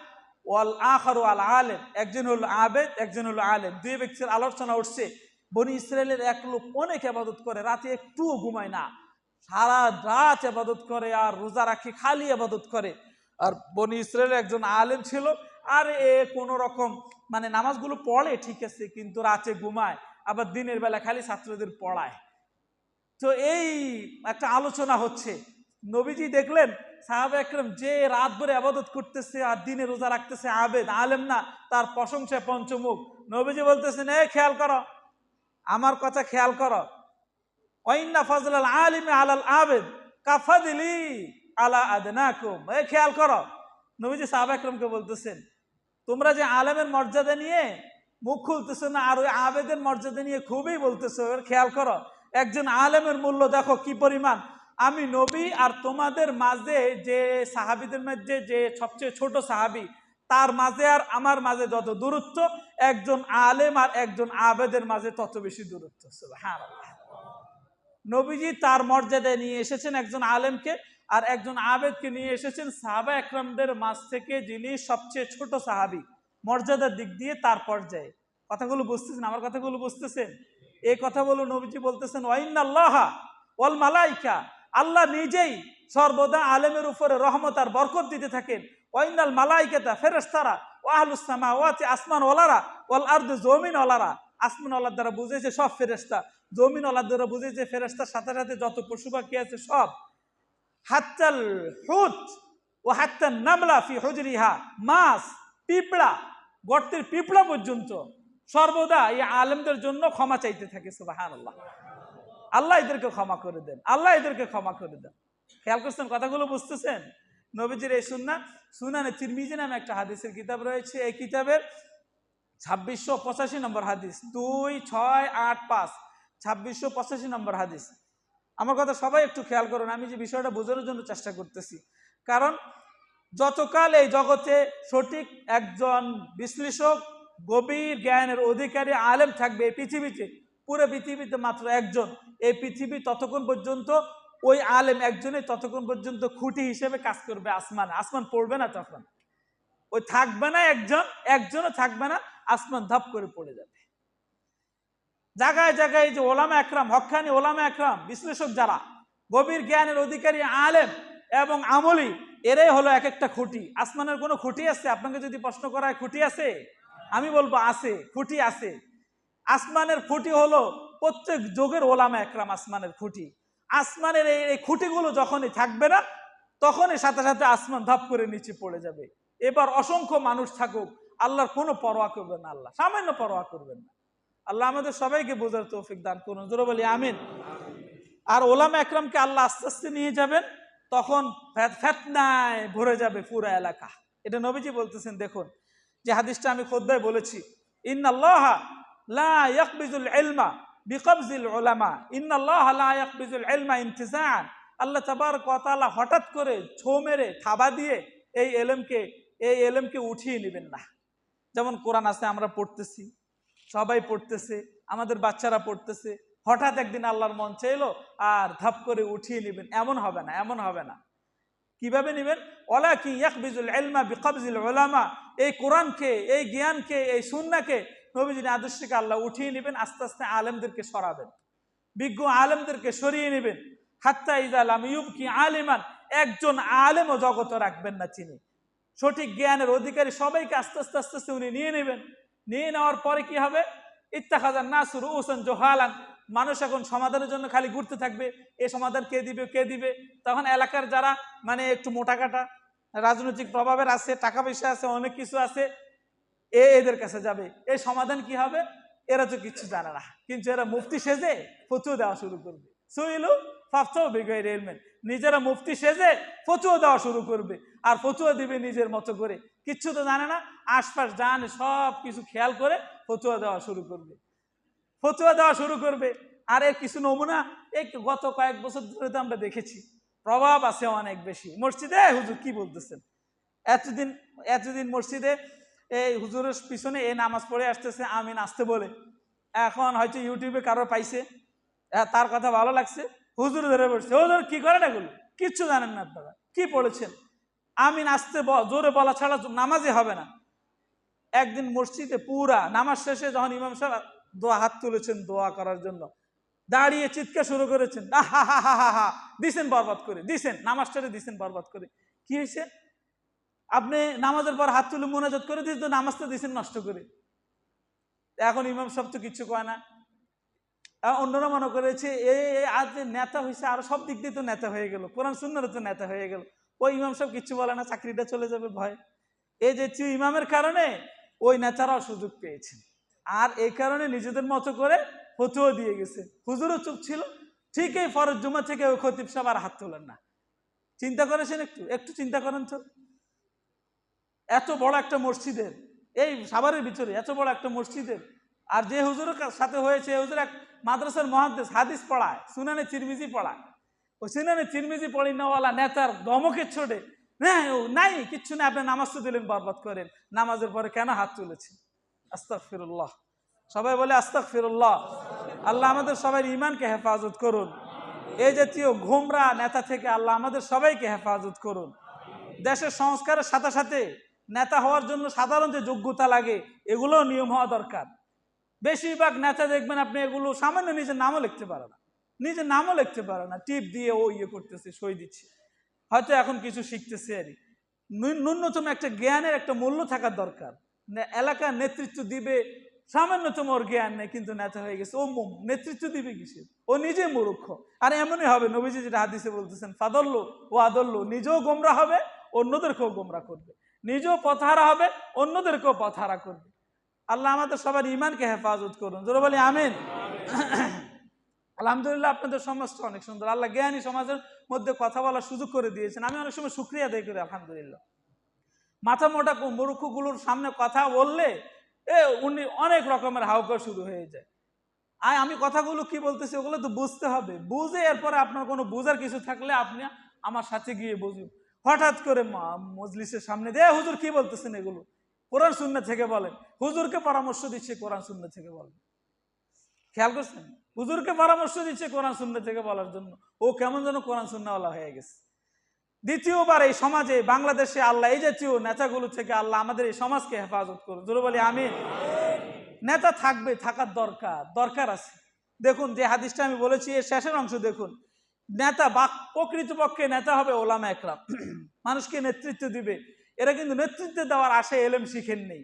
ওয়াল আখারু আল আলেম, একজন হলো আবেদ, একজন হলো আলেম। দুই ব্যক্তির আলোচনা উঠছে, বনি ইসরায়েলের এক লোক অনেক ইবাদত করে, রাতে একটুও ঘুমায় না, সারা রাত ইবাদত করে আর রোজা রাখে, খালি ইবাদত করে। আর বনি ইসরায়েলের একজন আলেম ছিল, আর এ কোনো রকম মানে নামাজগুলো পড়ে ঠিক আছে, কিন্তু রাতে ঘুমায়, আবার দিনের বেলা খালি ছাত্রদের পড়ায়। তো এই একটা আলোচনা হচ্ছে, নবীজি দেখলেন সাহাবা একরাম যে রাত ভরে ইবাদত করতেছে আর দিনে রোজা রাখতেছে, আবেদ আলেম না, তার প্রশংসায় পঞ্চমুখ। নবীজি বলতেছেন, এই খেয়াল করো, আমার কথা খেয়াল করো, ওয়াইন্না ফাজলাল আলিমি আলাল আবেদ কাফাদিলি আলা আদনাকুম। এই খেয়াল করো, নবীজি সাহাবা একরামকে বলতেছেন, তোমরা যে আলেমের মর্যাদা নিয়ে মুখ খুলতেছো না, আর ওই আবেদের মর্যাদা নিয়ে খুবই বলতেছো, খেয়াল করো, একজন আলেমের মূল্য দেখো কি পরিমাণ। আমি নবী আর তোমাদের মাঝে যে সাহাবীদের মধ্যে যে সবচেয়ে ছোট সাহাবী, তার মাঝে আর আমার মাঝে যত দূরত্ব, একজন আলেম আর একজন আবেদের মাঝে তত বেশি দূরত্ব। সুবহানাল্লাহ। নবীজি তার মর্যাদায় নিয়ে এসেছেন একজন আলেমকে, আর একজন আবেদকে নিয়ে এসেছেন সাহাবা একরামদের মাঝ থেকে যিনি সবচেয়ে ছোট সাহাবী, মর্যাদার দিক দিয়ে তার পর্যায়ে। কথাগুলো বুঝতেছেন? আমার কথাগুলো বুঝতেছেন? এই কথা বলে নবীজি বলতেছেন, ওয়াইন্নাল্লাহা ওয়াল মালাইকা, আল্লাহ নিজেই সর্বদা আলেমের উপরে রহমত আর বরকত দিতে থাকেন। ওয়াইনাল মালাইকাতা, ফেরেশতারা, ওয়া আহলুস সামাওয়াতি, আসমান ওয়ালারা, ওয়াল আরদু, জমিন ওয়ালারা। আসমান ওয়ালার দ্বারা বুঝেছে সব ফেরেশতা, জমিন ওয়ালার দ্বারা বুঝেছে ফেরেশতার সাথে সাথে যত পশু পাখি আছে সব। হাত্তাল হুত ও হাত্তান নামলা ফি হুজরিহা, মাছ, পিঁপড়া, গর্তের পিঁপড়া পর্যন্ত সর্বদা এই আলেমদের জন্য ক্ষমা চাইতে থাকে। সুবহানাল্লাহ। আল্লাহ এদেরকে ক্ষমা করে দেন, আল্লাহ এদেরকে ক্ষমা করে দেন। খেয়াল করছেন? কথাগুলো বুঝতেছেন? নবীজির এই সুন্নাহ সুনানে তিরমিজি নামে একটা হাদিসের কিতাব রয়েছে। এই কিতাবের 2685 নম্বর হাদিস, 2685 2685 নম্বর হাদিস। আমার কথা সবাই একটু খেয়াল করুন, আমি যে বিষয়টা বোঝানোর জন্য চেষ্টা করতেছি। কারণ যতকাল এই জগতে সঠিক একজন বিশ্লেষক, গভীর জ্ঞানের অধিকারী আলেম থাকবে এই পৃথিবীতে, পুরো পৃথিবীতে মাত্র একজন, এই পৃথিবী ততক্ষণ পর্যন্ত ওই আলেম একজনই ততক্ষণ পর্যন্ত খুঁটি হিসেবে কাজ করবে আসমানে। আসমান পড়বে না তখন, ওই থাকবে না একজনও থাকবে না, আসমান ধাপ করে পড়ে যাবে। জায়গায় জায়গায় যে ওলামা একরাম, হক্কানি ওলামা একরাম, বিশ্লেষক যারা, গভীর জ্ঞানের অধিকারী আলেম এবং আমলি, এরাই হলো এক একটা খুঁটি। আসমানের কোনো খুঁটি আছে? আপনাকে যদি প্রশ্ন করা হয় খুঁটি আছে, আমি বলবো আছে, খুঁটি আছে। আসমানের খুঁটি হলো প্রত্যেক যুগের ওলামা একরাম, আসমানের খুঁটি। আসমানের এই খুঁটিগুলো যখনই থাকবে না, তখনই সাথে সাথে আসমান ধাপ করে নিচে পড়ে যাবে। এবার অসংখ্য মানুষ থাকুক, আল্লাহর কোনো পরোয়া করবেন না, আল্লাহ সামান্য পরোয়া করবেন না। আল্লাহ আমাদের সবাইকে বোঝার তৌফিক দান করুন, জোরে বলি আমিন। আর ওলামা একরামকে আল্লাহ আস্তে আস্তে নিয়ে যাবেন, তখন ফিতনায় ভরে যাবে পুরো এলাকা। এটা নবীজি বলতেছেন। দেখুন যে হাদিসটা আমি খুতবায় বলেছি, ইন্নাল্লাহা লা ইয়াকবিজুল ইলমা বিকবজিল উলামা, ইন্নাল্লাহা লা ইয়াকবিজুল ইলমা ইনতিজাআন। আল্লাহ তাবারক ওয়া তাআলা হঠাৎ করে ছো মেরে থাবা দিয়ে এই এলেমকে উঠিয়ে নেবেন না। যেমন কোরআন আছে, আমরা পড়তেছি, সবাই পড়তেছে, আমাদের বাচ্চারা পড়তেছে, হঠাৎ একদিন আল্লাহর মন চাইলো আর ধাপ করে উঠিয়ে নেবেন, এমন হবে না, এমন হবে না। কিভাবে নেবেন? ওয়ালাকিন ইয়াকবিজুল ইলমা বিকবজিল উলামা। এই কোরআনকে, এই জ্ঞানকে, এই সুন্নাহকে, নবীজির আদর্শকে আল্লাহ উঠিয়ে নেবেন, আস্তে আস্তে আলেমদেরকে সরাবেন, বিজ্ঞ আলেমদেরকে সরিয়ে নেবেন। হাত্তা ইযা লাম ইউবকি আলিমান, একজন আলেমও জগতে রাখবেন না চিনি। সঠিক জ্ঞানের অধিকারী সবাইকে আস্তে আস্তে আস্তে আস্তে উনি নিয়ে নেবেন। নিয়ে নেওয়ার পরে কি হবে? ইত্তাখাযান নাসু রুউসান জুহালান, মানুষ এখন সমাধানের জন্য খালি ঘুরতে থাকবে, এ সমাধান কে দিবে, কে দিবে। তখন এলাকার যারা মানে একটু মোটা কাটা, রাজনৈতিক প্রভাবের আছে, টাকা পয়সা আছে, অনেক কিছু আছে, এদের কাছে যাবে। এই সমাধান কি হবে? এরা তো কিছু জানে না, কিন্তু এরা মুফতি সেজে ফতোয়া দেওয়া শুরু করবে। সুইলু ফাফতাউ বিগাইরি ইলমিন, নিজেরা মুফতি সেজে ফতোয়া দেওয়া শুরু করবে, আর ফতোয়া দিবে নিজের মতো করে, কিচ্ছু তো জানে না, আশপাশ জানে সব কিছু খেয়াল করে ফতোয়া দেওয়া শুরু করবে, ফতোয়া দেওয়া শুরু করবে। আর এর কিছু নমুনা এই গত কয়েক বছর ধরে তো আমরা দেখেছি, প্রভাব আছে অনেক বেশি। মসজিদে হুজুর কি বলতেছেন, এতদিন মসজিদে এই হুজুরের পিছনে এই নামাজ পড়ে আসতেছে, আমিন আসতে বলে। এখন হয়তো ইউটিউবে কারো পাইছে, তার কথা ভালো লাগছে, হুজুর ধরে বসছে। হুজুর কি করেন এগুলো? কিচ্ছু জানেন না আপনারা, কি পড়েছেন? আমিন আসতে জোরে বলা ছাড়া নামাজই হবে না। একদিন মসজিদে পুরা নামাজ শেষে যখন ইমাম সাহেব দোয়া হাত তুলেছেন দোয়া করার জন্য, দাঁড়িয়ে চিৎকার শুরু করেছেন, হা হা হা হা হা, দিছেন বরবাদ করে, দিছেন নামাজটারে, দিছেন বরবাদ করে। কি হয়েছে? আপনি নামাজের পর হাত তুলে মোনাজাত করে দিয়েছেন, নামাজটা দিছেন নষ্ট করে। এখন ইমাম সাহেব তো কিচ্ছু কয় না। অন্যরা মনে করেছে আজ যে নেতা হয়েছে, আরো সব দিক দিয়ে তো নেতা হয়ে গেল, কোরআন সুন্নাহর তো নেতা হয়ে গেল। ওই ইমাম সাহেব কিচ্ছু বলে না, চাকরিটা চলে যাবে ভয়। এই যে ইমামের কারণে ওই নেতারাও সুযোগ পেয়েছে, আর এই কারণে নিজেদের মতো করে ফতোয়া দিয়ে গেছে। হুজুরও চুপ ছিল। ঠিক এই ফরজ জুমা থেকে ওই খতিব সাহেব আর হাত তোলেন না। চিন্তা করেছেন? একটু চিন্তা করেন তো, এত বড় একটা মসজিদের, এই সাভারের ভিতরে এত বড় একটা মসজিদের, আর যে হুজুরের সাথে হয়েছে, হুজুর এক মাদ্রাসার মুহাদ্দিস, হাদিস পড়ায়, সুনানে তিরমিজি পড়ায়। ওই সুনানে তিরমিজি পড়ি নেওয়ালা নেতার ধমকের ছোটে নাই কিচ্ছু না, আপনি নামাজ তো দিলেন বরবাদ করেন, নামাজের পরে কেন হাত তুলেছেন? আস্তাগফিরুল্লাহ। সবাই বলে আস্তাগফিরুল্লাহ। আল্লাহ আমাদের সবাই ইমানকে হেফাজত করুন। এই জাতীয় ঘুমরা নেতা থেকে আল্লাহ আমাদের সবাইকে হেফাজত করুন। দেশের সংস্কারের সাথে সাথে নেতা হওয়ার জন্য সাধারণ যে যোগ্যতা লাগে, এগুলো নিয়ম হওয়া দরকার। বেশিরভাগ নেতা দেখবেন আপনি এগুলো সামান্য নিজের নামও লিখতে পারে না, নিজের নামও লিখতে পারে না, টিপ দিয়ে ও ইয়ে করতেছে, সই দিচ্ছে, হয়তো এখন কিছু শিখতেছে। আর ন্যূনতম একটা জ্ঞানের একটা মূল্য থাকার দরকার। এলাকার নেতৃত্ব দিবে, সামান্যতম ওর জ্ঞান নেই, কিন্তু নেতা হয়ে গেছে। ও নেতৃত্ব দিবে কিসের? ও নিজে মূর্খ। আর এমনই হবে, নবীজি যেটা হাদিসে বলতেছেন, ফাদল্লু ও আদল্লু, নিজেও গোমরা হবে, অন্যদেরকেও গোমরা করবে, নিজেও পথহারা হবে, অন্যদেরকেও পথহারা করবে। আল্লাহ আমাদের সবার ইমানকে হেফাজত করুন, জোরে বলি আমিন। আলহামদুলিল্লাহ, আপনাদের সমাজটা অনেক সুন্দর, আল্লাহ জ্ঞানী সমাজের মধ্যে কথা বলার সুযোগ করে দিয়েছেন। আমি অনেক সময় শুকরিয়া আদায় করি, আলহামদুলিল্লাহ। মাথা মোটা মূর্খগুলোর সামনে কথা বললে উনি অনেক রকমের হাউকার শুরু হয়ে যায়। আমি কথাগুলো কি বলতেছি ওগুলো তো বুঝতে হবে, বুঝে এরপরে আপনার কোনো বোঝার কিছু থাকলে আপনি আমার সাথে গিয়ে বুঝুন। হঠাৎ করে মজলিসের সামনে দিয়ে হুজুর কি বলতেছেন, এগুলো কোরআন সুন্নাহ থেকে বলেন। হুজুরকে পরামর্শ দিচ্ছে কোরআন সুন্নাহ থেকে বলেন, খেয়াল করছেন? হুজুরকে পরামর্শ দিচ্ছে কোরআন সুন্নাহ থেকে বলার জন্য। ও কেমন যেন কোরআন সুন্নাহওয়ালা হয়ে গেছে। দ্বিতীয়বার এই সমাজে, বাংলাদেশে আল্লাহ এই জাতীয় নেতাগুলো থেকে আল্লাহ আমাদের এই সমাজকে হেফাজত করুন, জোরে বলি আমিন। নেতা থাকবে, থাকার দরকার আছে। দেখুন যে হাদিসটা আমি বলেছি এর শেষের অংশ দেখুন, নেতা বা প্রকৃতপক্ষে নেতা হবে ওলামা একরাম, মানুষকে নেতৃত্ব দিবে। এরা কিন্তু নেতৃত্ব দেওয়ার আশায় এলেম শিখেন নেই,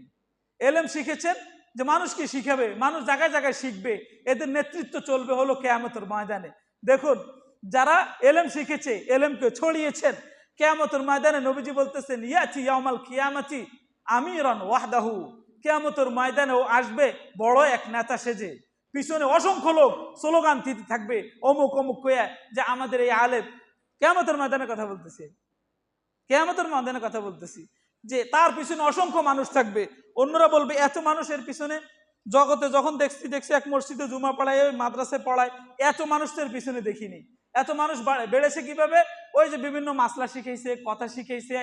এলেম শিখেছেন যে মানুষকে শিখাবে, মানুষ জায়গায় জায়গায় শিখবে, এদের নেতৃত্ব চলবে হলো কিয়ামতের ময়দানে। দেখুন যারা এলেম শিখেছে, এলেমকে ছড়িয়েছেন, কিয়ামতের ময়দানে নবীজি বলতেছেন, ইয়াতি ইয়াউমাল কিয়ামতি আমিরান ওয়াহদাহু, কিয়ামতের ময়দানেও আসবে বড় এক নেতা সেজে, পিছনে অসংখ্য লোক স্লোগান দিতে থাকবে, অমুক অমুক কয়া, যে আমাদের এই আলেম। কিয়ামতের ময়দানের কথা বলতেছে, কিয়ামতের ময়দানের কথা বলতেছি, যে তার পিছনে অসংখ্য মানুষ থাকবে। অন্যরা বলবে এত মানুষের পিছনে, জগতে যখন দেখছি এক মসজিদে জুমা পড়ায়, ওই মাদ্রাসায় পড়ায়, এত মানুষের পিছনে দেখিনি। এত মানুষ বেড়েছে কিভাবে? ওই যে বিভিন্ন মাসলা শিখাইছে, কথা শিখাইছে,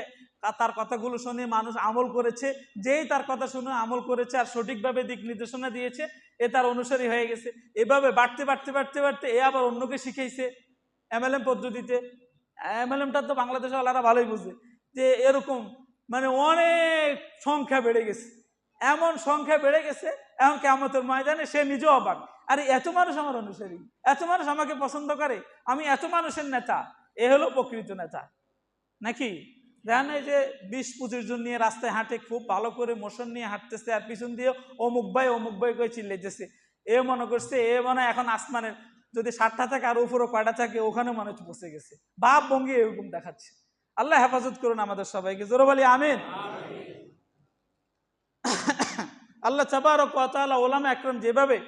তার কথাগুলো শুনে মানুষ আমল করেছে, যেই তার কথা শুনে আমল করেছে আর সঠিকভাবে দিক নির্দেশনা দিয়েছে, এ তার অনুসারী হয়ে গেছে। এভাবে বাড়তে বাড়তে বাড়তে বাড়তে এ আবার অন্যকে শিখাইছে এমএলএম পদ্ধতিতে। এমএলএমটা তো বাংলাদেশে আলাদা ভালোই বুঝে যে এরকম মানে অনেক সংখ্যা বেড়ে গেছে, এমন সংখ্যা বেড়ে গেছে এখন কিয়ামতের ময়দানে সে নিজেও অবাক, আরে এত মানুষ আমার অনুসারী, এত মানুষ আমাকে পছন্দ করে, আমি এত মানুষের নেতা। এ হলো প্রকৃত নেতা নাকি? দেখেন এই যে 20-25 জন নিয়ে রাস্তায় হাঁটে, খুব ভালো করে মোশন নিয়ে হাঁটতেছে, আর পিছন দিয়ে অমুক ভাই করে চিল্লাইতেছে। এ মনে করছে এ মনে এখন আসমানের যদি 7টা থাকে আর উপরও কয়টা থাকে ওখানে মনে হচ্ছে বসে গেছে, ভাব ভঙ্গি এরকম দেখাচ্ছে। আল্লাহ হেফাজত করুন আমাদের সবাইকে, জোরে বলি আমিন। আল্লাহ তাবারক ওয়া তাআলা ওলামা একরাম যেভাবে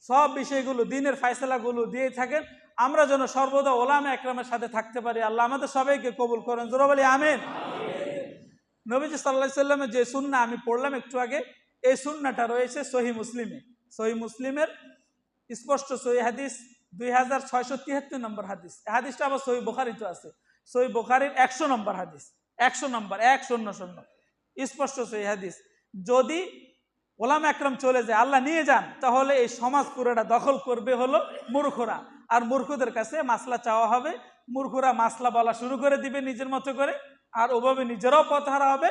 সব বিষয়গুলো দিনের ফয়সালাগুলো দিয়ে থাকেন, আমরা যেন সর্বদা ওলামা একরামের সাথে থাকতে পারি। আল্লাহ আমাদের সবাইকে কবুল করেন, জোরে বলি আমিন। নবীজি সাল্লাল্লাহু আলাইহি সাল্লামের যে সুন্নাহ আমি পড়লাম একটু আগে, এই সুন্নাহটা রয়েছে সহিহ মুসলিমে। সহিহ মুসলিমের স্পষ্ট সহিহ হাদিস 2673 নম্বর হাদিস। এই হাদিসটা আবার সহিহ বুখারীতে আছে, সহিহ বুখারীর 100 নম্বর হাদিস, 100 নম্বর 100 স্পষ্ট সহিহ হাদিস। যদি ওলামা একরাম চলে যায়, আল্লাহ নিয়ে যান, তাহলে এই সমাজ পুরোটা দখল করবে হলো মূর্খরা, আর মূর্খদের কাছে মাসলা চাওয়া হবে। মূর্খরা মাসলা বলা শুরু করে দিবে নিজের মতো করে, আর ওভাবে নিজেরাও পথহারা হবে,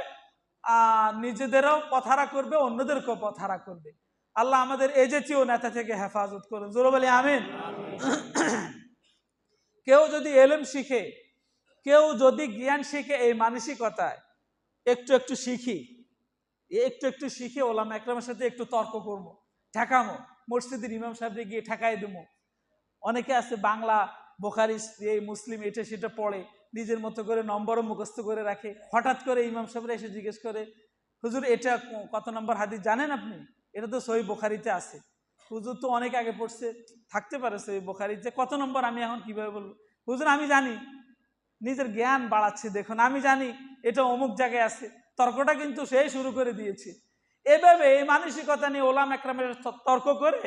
আর নিজেদেরও পথহারা করবে, অন্যদেরকেও পথহারা করবে। আল্লাহ আমাদের এজেচিও নেতা থেকে হেফাজত করুন, জোরে বলি আমিন। কেউ যদি এলেম শিখে, কেউ যদি জ্ঞান শিখে, এই মানসিকতায় একটু একটু শিখি, একটু একটু শিখে ওলামা একরামের সাথে একটু তর্ক করবো, ঠেকামো, মসজিদের ইমাম সাহেবকে গিয়ে ঠেকাই দেবো। অনেকে আছে বাংলা বুখারী এই মুসলিম এটা সেটা পড়ে, নিজের মতো করে নম্বরও মুখস্থ করে রাখে। হঠাৎ করে ইমাম সাহেবরা এসে জিজ্ঞেস করে, হুজুর এটা কত নম্বর হাদিস জানেন আপনি? এটা তো সহিহ বুখারীতে আছে। হুজুর তো অনেক আগে পড়ছে, থাকতে পারে সহিহ বুখারীতে, কত নম্বর আমি এখন কিভাবে বলবো? হুজুর আমি জানি, নিজের জ্ঞান বাড়াচ্ছে দেখুন, আমি জানি এটা অমুক জায়গায় আছে। তর্কটা কিন্তু সেই শুরু করে দিয়েছে। এভাবে এই মানসিকতা নিয়ে ওলামা একরামের তর্ক করে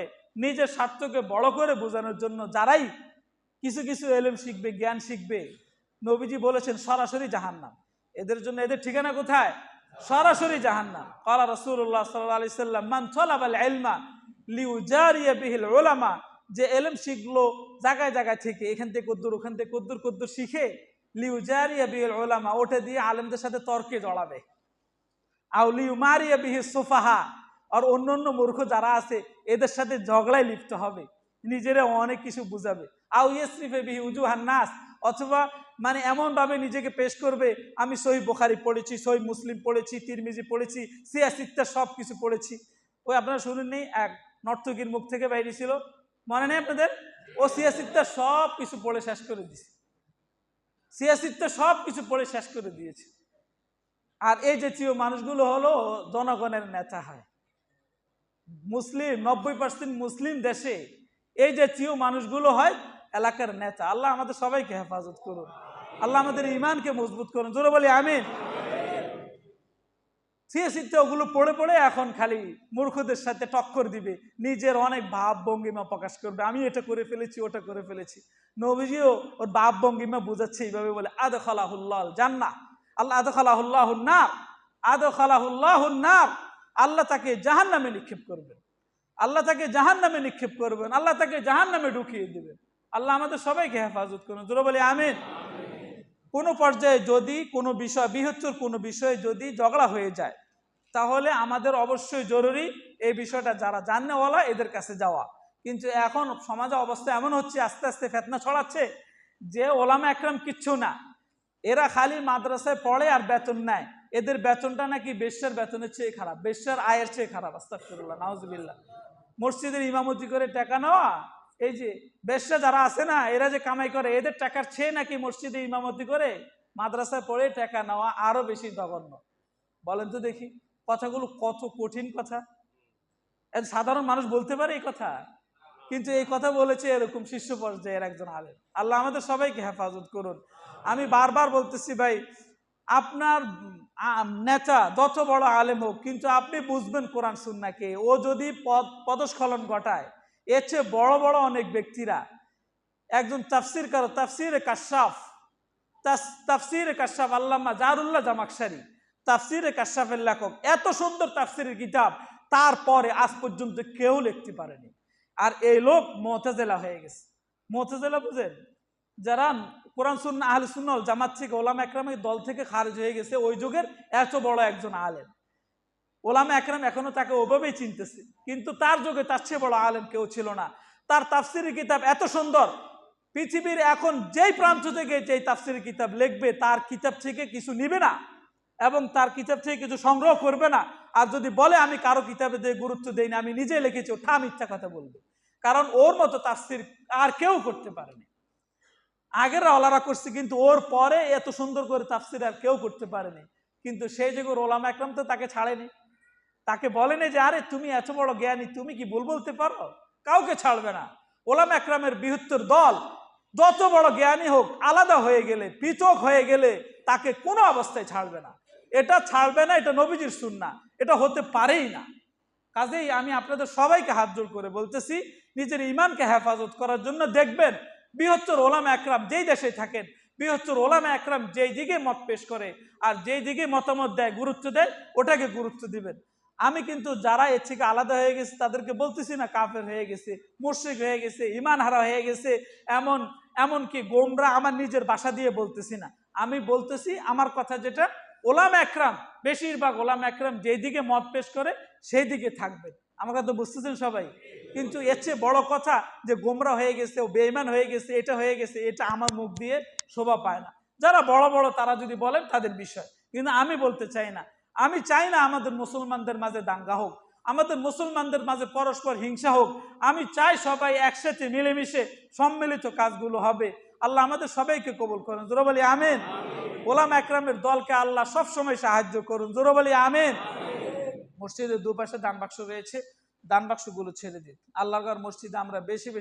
নিজের স্বার্থকে বড় করে বোঝানোর জন্য যারাই কিছু কিছু এলেম শিখবে, জ্ঞান শিখবে, নবীজি বলেছেন সরাসরি জাহান্নাম। এদের জন্য এদের ঠিকানা কোথায়? সরাসরি জাহান্নাম। ক্বালা রাসূলুল্লাহ সাল্লাল্লাহু আলাইহি সাল্লাম, মান তালাবাল ইলমা লিউজারিয়া বিহিল উলামা, যে এলেম শিখলো জায়গায় জায়গায় থেকে, এখান থেকে কদ্দুর ওখান থেকে কদ্দুর কদ্দুর শিখে, লিউজারিয়া বিহিল উলামা, ওটা দিয়ে আলেমদের সাথে তর্কে জড়াবে। আও লিউমারিয়া বিহি সুফাহা, আর অন্য অন্য মূর্খ যারা আছে এদের সাথে ঝগড়ায় লিপ্ত হবে, নিজেরা অনেক কিছু বুঝাবে। আও ইয়াসরিফে বিহি উজুহান নাস, অথবা মানে এমন ভাবে নিজেকে পেশ করবে, আমি সহিহ বুখারী পড়েছি, সহিহ মুসলিম পড়েছি, তিরমিজি পড়েছি, সিয়াসিত্তা সব কিছু পড়েছি। ওই আপনারা শুনেননি এক নর্তকীর মুখ থেকে বাইরে ছিল, মনে নেই আপনাদের? ও সিয়াসিত্তা সব কিছু পড়ে শেষ করে দিয়েছে, সিয়াসিত্তা সব কিছু পড়ে শেষ করে দিয়েছে। আর এই জাতীয় মানুষগুলো হলো জনগণের নেতা হয়। মুসলিম 90% মুসলিম দেশে এই জাতীয় মানুষগুলো হয় এলাকার নেতা। আল্লাহ আমাদের সবাইকে হেফাজত করুন, আল্লাহ আমাদের ইমানকে মজবুত করুন, জোরে বলি আমিন। সিয়াসিতে ওগুলো পড়ে পড়ে এখন খালি মূর্খদের সাথে টক্কর দিবে, নিজের অনেক ভাব ভঙ্গিমা প্রকাশ করবে, আমি এটা করে ফেলেছি, ওটা করে ফেলেছি। নবীজিও ওর ভাব ভঙ্গিমা বুঝাচ্ছে এইভাবে বলে, আদখালাহুল্লাহ জান্নাহ, আল্লাহ আদখালাহুল্লাহুন নার, আদখালাহুল্লাহুন নার, আল্লাহ তাকে জাহান্নামে নিক্ষেপ করবেন, আল্লাহ তাকে জাহান্নামে নিক্ষেপ করবেন, আল্লাহ তাকে জাহান্নামে ঢুকিয়ে দেবেন। আল্লাহ আমাদের সবাইকে হেফাজত করুন, জোরে বলি আমিন। কোনো পর্যায়ে যদি কোনো বিষয়, বৃহত্তর কোনো বিষয়ে যদি ঝগড়া হয়ে যায়, তাহলে আমাদের অবশ্যই জরুরি এই বিষয়টা যারা জানেওয়ালা এদের কাছে যাওয়া। কিন্তু এখন সমাজে অবস্থা এমন হচ্ছে, আস্তে আস্তে ফেতনা ছড়াচ্ছে যে ওলামা একরাম কিচ্ছু না, এরা খালি মাদ্রাসায় পড়ে আর বেতন নেয়, এদের বেতনটা নাকি বেশ্যার বেতনের চেয়ে খারাপ, বেশ্যার আয়ের চেয়ে খারাপ। আস্তাগফিরুল্লাহ, নাউজুবিল্লাহ। মসজিদের ইমামতি করে টাকা নেওয়া, এই যে বেশ্যা যারা আছে না, এরা যে কামাই করে, এদের টাকার চেয়ে নাকি মসজিদে ইমামতি করে মাদ্রাসায় পড়ে টাকা নেওয়া আরো বেশি জঘন্য। বলেন তো দেখি, কথাগুলো কত কঠিন কথা, সাধারণ মানুষ বলতে পারে এই কথা? কিন্তু এই কথা বলেছে এরকম শীর্ষ পর্যায়ের একজন আলেম। আল্লাহ আমাদের সবাইকে হেফাজত করুন। আমি বারবার বলতেছি ভাই, আপনার নেতা যত বড় আলেম হোক, কিন্তু আপনি বুঝবেন কোরআন সুন্নাহকে। ও যদি পদস্খলন ঘটায়, এর চেয়ে বড় বড় অনেক ব্যক্তিরা, একজন তাফসির কারো, তাফসিরে কাশাফ, তাফসিরে কাশফ আল্লামা জাহরুল্লাহ জামাকশারি, তাফসিরে কাশফের লেখক, এত সুন্দর তাফসিরের কিতাব, তারপরে আজ পর্যন্ত কেউ লিখতে পারেনি। আর এই লোক মুতাজিলা হয়ে গেছে। মুতাজিলা বুঝেন, যারা কোরআন সুন্নাহ আহলে সুন্নাহ ওয়াল জামাত থেকে ওলামা একরামের দল থেকে খারিজ হয়ে গেছে, ওই যুগের এত বড় একজন আলেম। ওলামা একরাম এখনো তাকে ওভাবেই চিনতেছে, কিন্তু তার যুগে তার চেয়ে বড় আলেম কেউ ছিল না। তার তাফসিরের কিতাব এত সুন্দর, পৃথিবীর এখন যেই প্রান্ত থেকে যেই তাফসিরের কিতাব লিখবে, তার কিতাব থেকে কিছু নিবে না এবং তার কিতাব থেকে কিছু সংগ্রহ করবে না। আর যদি বলে আমি কারো কিতাবে দিয়ে গুরুত্ব দেই না, আমি নিজে লিখেছি, ওটা মিথ্যা কথা বলবে। কারণ ওর মতো তাফসির আর কেউ করতে পারেনি। আগের ওলারা করছে, কিন্তু ওর পরে এত সুন্দর করে তাফসির আর কেউ করতে পারেনি। কিন্তু সেই যুগের ওলামা একরাম তো তাকে ছাড়েনি, তাকে বলেনি যে আরে তুমি এত বড় জ্ঞানী, তুমি কি ভুল বলতে পারো? কাউকে ছাড়বে না। ওলামা একরামের বৃহত্তর দল যত বড় জ্ঞানী হোক, আলাদা হয়ে গেলে, পৃথক হয়ে গেলে তাকে কোনো অবস্থায় ছাড়বে না। এটা ছাড়বে না, এটা নবীজির সুন্নাহ, এটা হতে পারেই না। কাজেই আমি আপনাদের সবাইকে হাত জোড় করে বলতেছি, নিজের ইমানকে হেফাজত করার জন্য দেখবেন বৃহত্তর ওলামা একরাম যেই দেশে থাকেন, বৃহত্তর ওলামা একরাম যেই দিকে মত পেশ করে আর যেই দিকে মতামত দেয়, গুরুত্ব দেয়, ওটাকে গুরুত্ব দিবেন। আমি কিন্তু যারা এর থেকে আলাদা হয়ে গেছে তাদেরকে বলতেছি না কাফের হয়ে গেছে, মুশরিক হয়ে গেছে, ইমান হারা হয়ে গেছে, এমনকি গোমরা, আমার নিজের ভাষা দিয়ে বলতেছি না। আমি বলতেছি আমার কথা যেটা, ওলামা একরাম, বেশিরভাগ ওলামা একরাম যেই দিকে মত পেশ করে সেই দিকে থাকবেন। আমার কথা বুঝতেছেন সবাই? কিন্তু এর চেয়ে বড় কথা যে গোমরা হয়ে গেছে, ও বেঈমান হয়ে গেছে, এটা হয়ে গেছে, এটা আমার মুখ দিয়ে শোভা পায় না। যারা বড় বড় তারা যদি বলেন তাদের বিষয়, কিন্তু আমি বলতে চাই না। আমি চাই না আমাদের মুসলমানদের মাঝে দাঙ্গা হোক, আমাদের মুসলমানদের মাঝে পরস্পর হিংসা হোক। আমি চাই সবাই একসাথে মিলেমিশে সম্মিলিত কাজগুলো হবে। আল্লাহ আমাদের সবাইকে কবুল করুন, জোরে বলি আমিন। ওলামা একরামের দলকে আল্লাহ সব সময় সাহায্য করুন, জোরে বলি আমিন। মসজিদের দুপাশে দান বাক্স রয়েছে, দান বাক্সগুলো ছেড়ে দিন। আল্লাহর মসজিদে আমরা বেশি বেশি